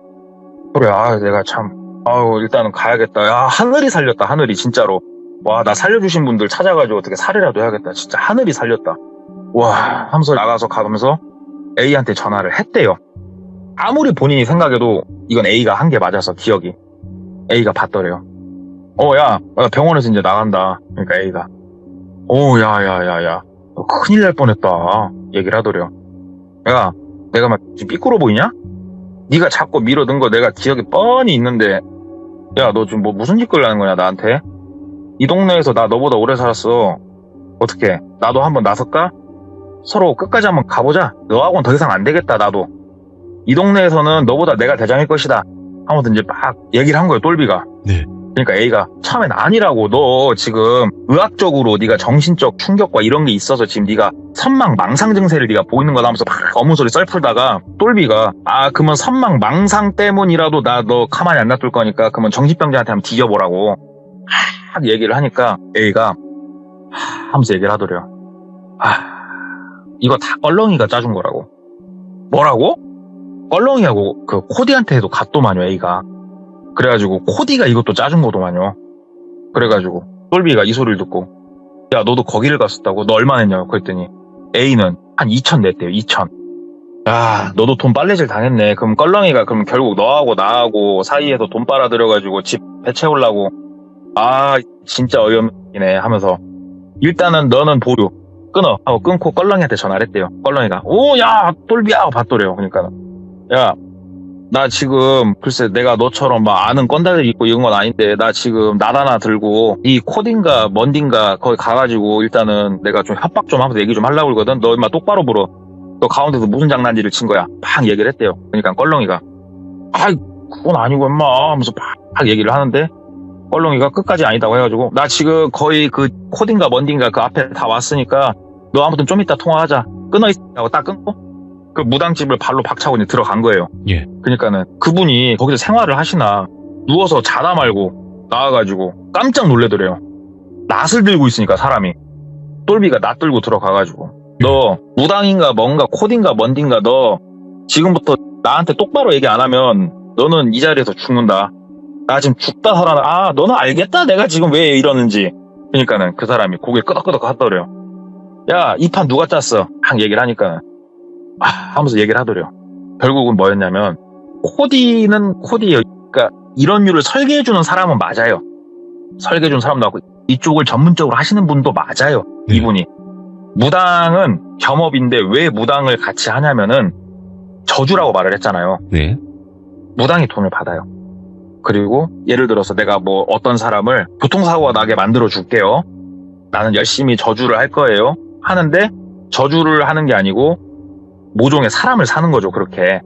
그래, 내가 참, 일단은 가야겠다. 야, 하늘이 살렸다, 하늘이, 진짜로. 와, 나 살려주신 분들 찾아가지고 어떻게 살이라도 해야겠다. 진짜 하늘이 살렸다. 와, 하면서 나가서 가면서 A한테 전화를 했대요. 아무리 본인이 생각해도 이건 A가 한 게 맞아서 기억이. A가 받더래요. 야, 나 병원에서 이제 나간다. 그러니까 A가. 야. 너 큰일 날 뻔했다. 얘기를 하더래요. 야, 내가 막 지금 삐꾸러 보이냐? 네가 자꾸 밀어넣은 거 내가 기억이 뻔히 있는데, 야, 너 지금 뭐 무슨 짓거리 하는 거냐, 나한테? 이 동네에서 나 너보다 오래 살았어. 어떻게? 나도 한번 나설까? 서로 끝까지 한번 가보자. 너하고는 더 이상 안 되겠다, 나도. 이 동네에서는 너보다 내가 대장일 것이다. 하면서 이제 막 얘기를 한 거예요, 똘비가. 네. 그러니까 A가 처음엔 아니라고. 너 지금 의학적으로 네가 정신적 충격과 이런 게 있어서 지금 네가 선망 망상 증세를 네가 보이는 거다 하면서 막 어문 소리 썰풀다가 똘비가 그러면 선망 망상 때문이라도 나 너 가만히 안 놔둘 거니까 그러면 정신병자한테 한번 뒤져보라고 막 얘기를 하니까 A가 하면서 얘기를 하더래요. 이거 다 껄렁이가 짜준 거라고. 뭐라고? 껄렁이하고 그 코디한테도 갔더만요, A가. 그래가지고 코디가 이것도 짜준 거더만요. 그래가지고 똘비가 이 소리를 듣고, 야, 너도 거기를 갔었다고? 너 얼마 냈냐고 그랬더니 A는 한 2천 냈대요. 2천. 야, 너도 돈 빨래질 당했네. 그럼 껄렁이가 그럼 결국 너하고 나하고 사이에서 돈 빨아들여가지고 집 배 채우려고. 진짜 어이없네 하면서 일단은 너는 보류 끊어 하고 끊고 껄렁이한테 전화를 했대요. 껄렁이가 야, 똘비야 하고 받더래요. 그러니까 야, 나 지금 글쎄 내가 너처럼 막 아는 건달들 있고 이런 건 아닌데 나 지금 나다나 들고 이 코딘가 먼딘가 거기 가가지고 일단은 내가 좀 협박 좀 하면서 얘기 좀 하려고 그러거든. 너 임마 똑바로 불어. 너 가운데서 무슨 장난질을 친 거야. 팍 얘기를 했대요. 그러니까 껄렁이가 그건 아니고 임마 하면서 팍 얘기를 하는데 껄렁이가 끝까지 아니다고 해가지고 나 지금 거의 그 코딘가 먼딘가 그 앞에 다 왔으니까 너 아무튼 좀 이따 통화하자. 끊어 있다고 딱 끊고 그 무당집을 발로 박차고 이제 들어간 거예요. 예. 그러니까는 그분이 거기서 생활을 하시나 누워서 자다 말고 나와가지고 깜짝 놀래더래요. 낫을 들고 있으니까 사람이. 똘비가 낫 들고 들어가가지고 너 무당인가 뭔가 코딘가 뭔딘가 너 지금부터 나한테 똑바로 얘기 안 하면 너는 이 자리에서 죽는다. 나 지금 죽다 살아나. 너는 알겠다 내가 지금 왜 이러는지. 그러니까는 그 사람이 고개 끄덕끄덕 하더래요. 야, 이 판 누가 짰어? 막 얘기를 하니까 하면서 얘기를 하더래요. 결국은 뭐였냐면 코디는 코디예요. 그러니까 이런 류를 설계해주는 사람은 맞아요. 설계해주는 사람도 맞고 이쪽을 전문적으로 하시는 분도 맞아요. 이분이. 무당은 겸업인데 왜 무당을 같이 하냐면은 저주라고 말을 했잖아요. 네. 무당이 돈을 받아요. 그리고 예를 들어서 내가 뭐 어떤 사람을 교통사고가 나게 만들어 줄게요. 나는 열심히 저주를 할 거예요. 하는데 저주를 하는 게 아니고 모종의 사람을 사는 거죠. 그렇게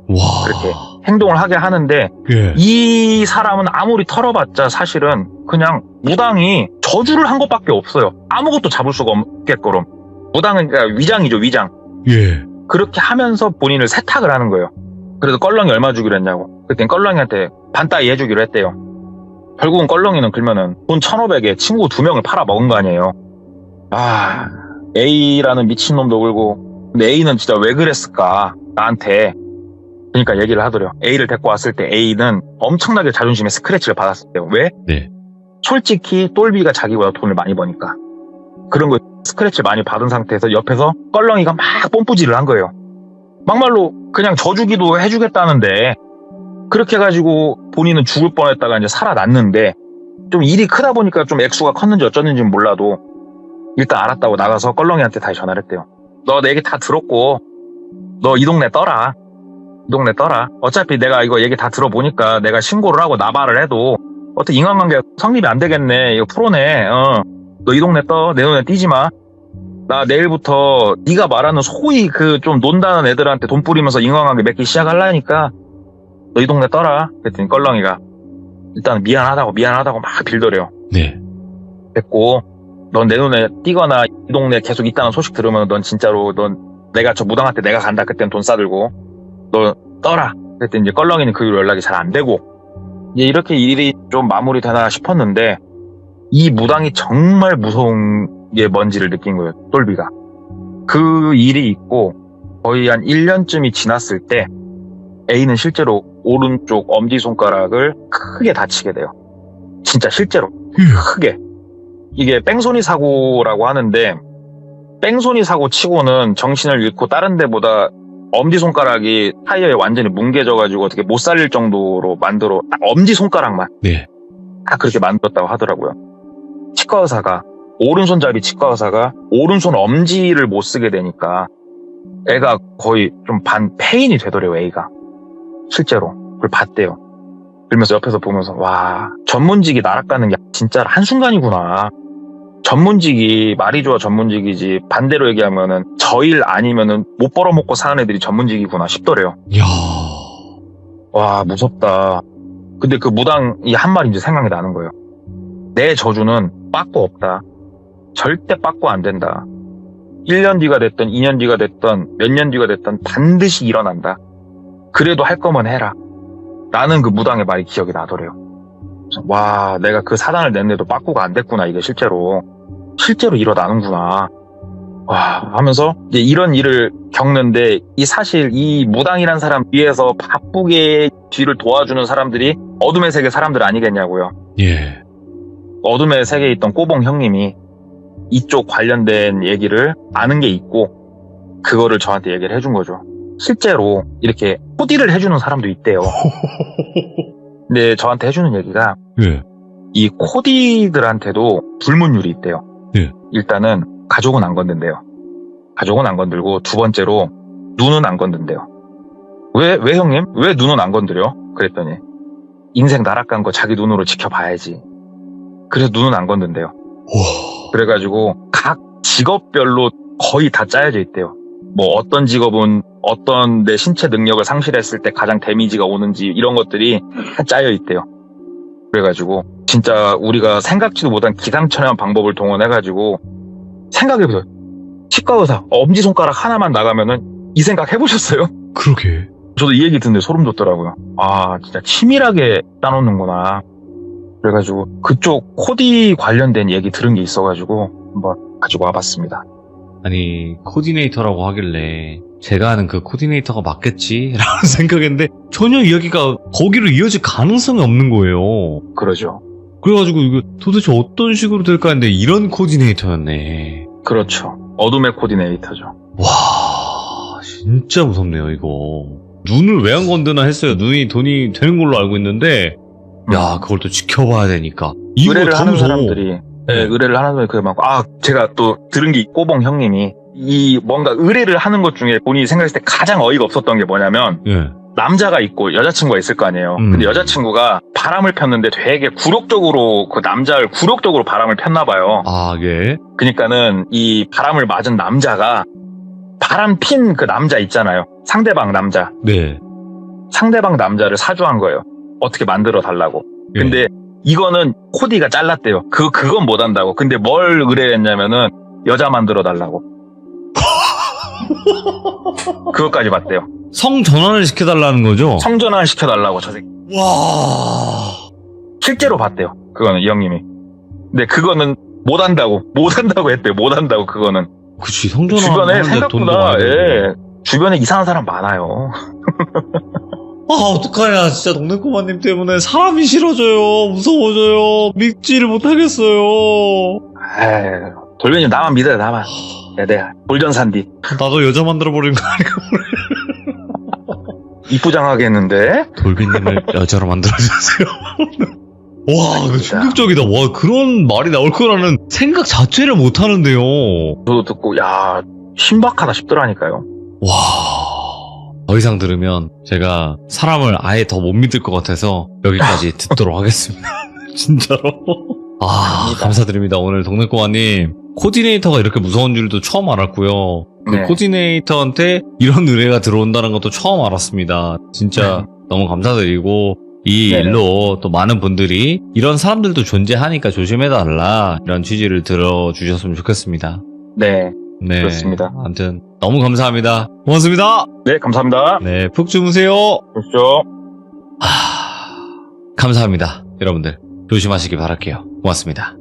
행동을 하게 하는데 예. 이 사람은 아무리 털어봤자 사실은 그냥 무당이 저주를 한 것밖에 없어요. 아무것도 잡을 수가 없게끔. 무당은 그러니까 위장이죠. 위장. 예. 그렇게 하면서 본인을 세탁을 하는 거예요. 그래서 껄렁이 얼마 주기로 했냐고. 그땐 껄렁이한테 반따위 해주기로 했대요. 결국은 껄렁이는 그러면은 돈 1,500에 친구 2명을 팔아먹은 거 아니에요. A라는 미친놈도 그러고 근데 A는 진짜 왜 그랬을까 나한테. 그러니까 얘기를 하더래요. A를 데리고 왔을 때 A는 엄청나게 자존심에 스크래치를 받았었대요. 왜? 네. 솔직히 똘비가 자기보다 돈을 많이 버니까 그런 거 스크래치 많이 받은 상태에서 옆에서 껄렁이가 막 뽐뿌질을 한 거예요. 막말로 그냥 져주기도 해주겠다는데 그렇게 해가지고 본인은 죽을 뻔했다가 이제 살아났는데 좀 일이 크다 보니까 좀 액수가 컸는지 어쩌는지는 몰라도 일단 알았다고 나가서 껄렁이한테 다시 전화를 했대요. 너 내 얘기 다 들었고 너 이 동네 떠라. 이 동네 떠라. 어차피 내가 이거 얘기 다 들어보니까 내가 신고를 하고 나발을 해도 어떻게 인간관계 성립이 안 되겠네. 이거 프로네. 너 이 동네 떠. 내 눈에 띄지 마. 나 내일부터 네가 말하는 소위 그 좀 논다는 애들한테 돈 뿌리면서 인간관계 맺기 시작하려니까 너 이 동네 떠라. 그랬더니 껄렁이가 일단 미안하다고 막 빌더래요. 네. 됐고 넌 내 눈에 띄거나 이 동네 계속 있다는 소식 들으면 넌 진짜로 넌 내가 저 무당한테 내가 간다. 그때는 돈 싸들고 너 떠라. 그랬더니 이제 껄렁이는 그 이후로 연락이 잘 안 되고 이제 이렇게 일이 좀 마무리되나 싶었는데 이 무당이 정말 무서운 게 뭔지를 느낀 거예요. 똘비가. 그 일이 있고 거의 한 1년쯤이 지났을 때 A는 실제로 오른쪽 엄지손가락을 크게 다치게 돼요. 진짜 실제로 크게. 이게 뺑소니 사고라고 하는데 뺑소니 사고 치고는 정신을 잃고 다른 데보다 엄지손가락이 타이어에 완전히 뭉개져가지고 어떻게 못 살릴 정도로 만들어 딱 엄지손가락만 네. 다 그렇게 만들었다고 하더라고요. 오른손잡이 치과 의사가 오른손 엄지를 못 쓰게 되니까 애가 거의 좀 반 폐인이 되더래요, A가. 실제로. 그걸 봤대요. 그러면서 옆에서 보면서, 와, 전문직이 날아가는 게 진짜 한순간이구나. 전문직이, 말이 좋아 전문직이지, 반대로 얘기하면은, 저 일 아니면은 못 벌어먹고 사는 애들이 전문직이구나 싶더래요. 이야. 와, 무섭다. 근데 그 무당이 한 말이 이제 생각이 나는 거예요. 내 저주는 빠꾸 없다. 절대 빠꾸 안 된다. 1년 뒤가 됐든 2년 뒤가 됐든 몇 년 뒤가 됐든 반드시 일어난다. 그래도 할 거면 해라. 나는 그 무당의 말이 기억이 나더래요. 그래서 와, 내가 그 사단을 냈는데도 빠꾸가 안 됐구나. 이게 실제로 일어나는구나. 와, 하면서 이제 이런 일을 겪는데 사실 이 무당이란 사람 뒤에서 바쁘게 뒤를 도와주는 사람들이 어둠의 세계 사람들 아니겠냐고요. 예. 어둠의 세계에 있던 꼬봉 형님이 이쪽 관련된 얘기를 아는 게 있고 그거를 저한테 얘기를 해준 거죠. 실제로 이렇게 코디를 해주는 사람도 있대요. 근데 저한테 해주는 얘기가 예. 이 코디들한테도 불문율이 있대요. 예. 일단은 가족은 안 건든대요. 가족은 안 건들고 두 번째로 눈은 안 건든대요. 왜 형님? 왜 눈은 안 건드려? 그랬더니 인생 날아간 거 자기 눈으로 지켜봐야지. 그래서 눈은 안 건든대요. 그래가지고 각 직업별로 거의 다 짜여져 있대요. 뭐 어떤 직업은 어떤 내 신체 능력을 상실했을 때 가장 데미지가 오는지 이런 것들이 다 짜여 있대요. 그래가지고 진짜 우리가 생각지도 못한 기상천외한 방법을 동원해가지고 생각해보세요. 치과 의사 엄지손가락 하나만 나가면은 이 생각 해보셨어요? 그러게. 저도 이 얘기 듣는데 소름 돋더라고요. 아, 진짜 치밀하게 따놓는구나. 그래가지고 그쪽 코디 관련된 얘기 들은 게 있어가지고 한번 가지고 와봤습니다. 아니, 코디네이터라고 하길래 제가 아는 그 코디네이터가 맞겠지라는 생각했는데 전혀 이야기가 거기로 이어질 가능성이 없는 거예요. 그러죠. 그래가지고 이거 도대체 어떤 식으로 될까 했는데 이런 코디네이터였네. 그렇죠. 어둠의 코디네이터죠. 와, 진짜 무섭네요, 이거. 눈을 왜 안 건드나 했어요. 눈이 돈이 되는 걸로 알고 있는데 야, 그걸 또 지켜봐야 되니까. 이거 의뢰를 더 하는 무서워. 사람들이 네, 의뢰를 하는 사람이 그게 많고 제가 또 들은 게 꼬봉 형님이 이 뭔가 의뢰를 하는 것 중에 본인이 생각했을 때 가장 어이가 없었던 게 뭐냐면 예. 남자가 있고 여자친구가 있을 거 아니에요. 근데 여자친구가 바람을 폈는데 되게 굴욕적으로 그 남자를 굴욕적으로 바람을 폈나 봐요. 아, 예. 그러니까는 이 바람을 맞은 남자가 바람 핀 그 남자 있잖아요. 상대방 남자. 네. 상대방 남자를 사주한 거예요. 어떻게 만들어 달라고. 예. 근데 이거는 코디가 잘랐대요. 그건 못 한다고. 근데 뭘 의뢰했냐면은 여자 만들어 달라고. 그것까지 봤대요. 성 전환을 시켜달라는 거죠? 성전환 시켜달라고 저 새끼. 와. 실제로 봤대요. 그거는 이 형님이. 근데 그거는 못 한다고 했대요. 못 한다고 그거는. 그치, 성전환 주변에 하는데 돈도 생각보다 많이 들고. 예, 주변에 이상한 사람 많아요. 아, 어떡하냐. 진짜 동네 꼬마님 때문에 사람이 싫어져요. 무서워져요. 믿지를 못하겠어요. 에이, 돌변님 나만 믿어요. 나만. 내가 돌전산디 나도 여자 만들어버리는 거 아니고. 이쁘장하게 했는데. 돌비님을 여자로 만들어주세요. 와, 이거 충격적이다. 와, 그런 말이 나올 거라는 생각 자체를 못 하는데요. 저도 듣고 야 신박하다 싶더라니까요. 와, 더 이상 들으면 제가 사람을 아예 더 못 믿을 것 같아서 여기까지 듣도록 하겠습니다. 진짜로. 아, 아닙니다. 감사드립니다. 오늘 동네꼬마님 코디네이터가 이렇게 무서운 줄도 처음 알았고요. 그 네. 코디네이터한테 이런 의뢰가 들어온다는 것도 처음 알았습니다. 진짜 너무 감사드리고 이 네네. 일로 또 많은 분들이 이런 사람들도 존재하니까 조심해달라 이런 취지를 들어주셨으면 좋겠습니다. 네, 네, 그렇습니다. 아무튼 너무 감사합니다. 고맙습니다. 네 감사합니다. 네, 푹 주무세요. 그렇죠. 감사합니다. 여러분들 조심하시기 바랄게요. 고맙습니다.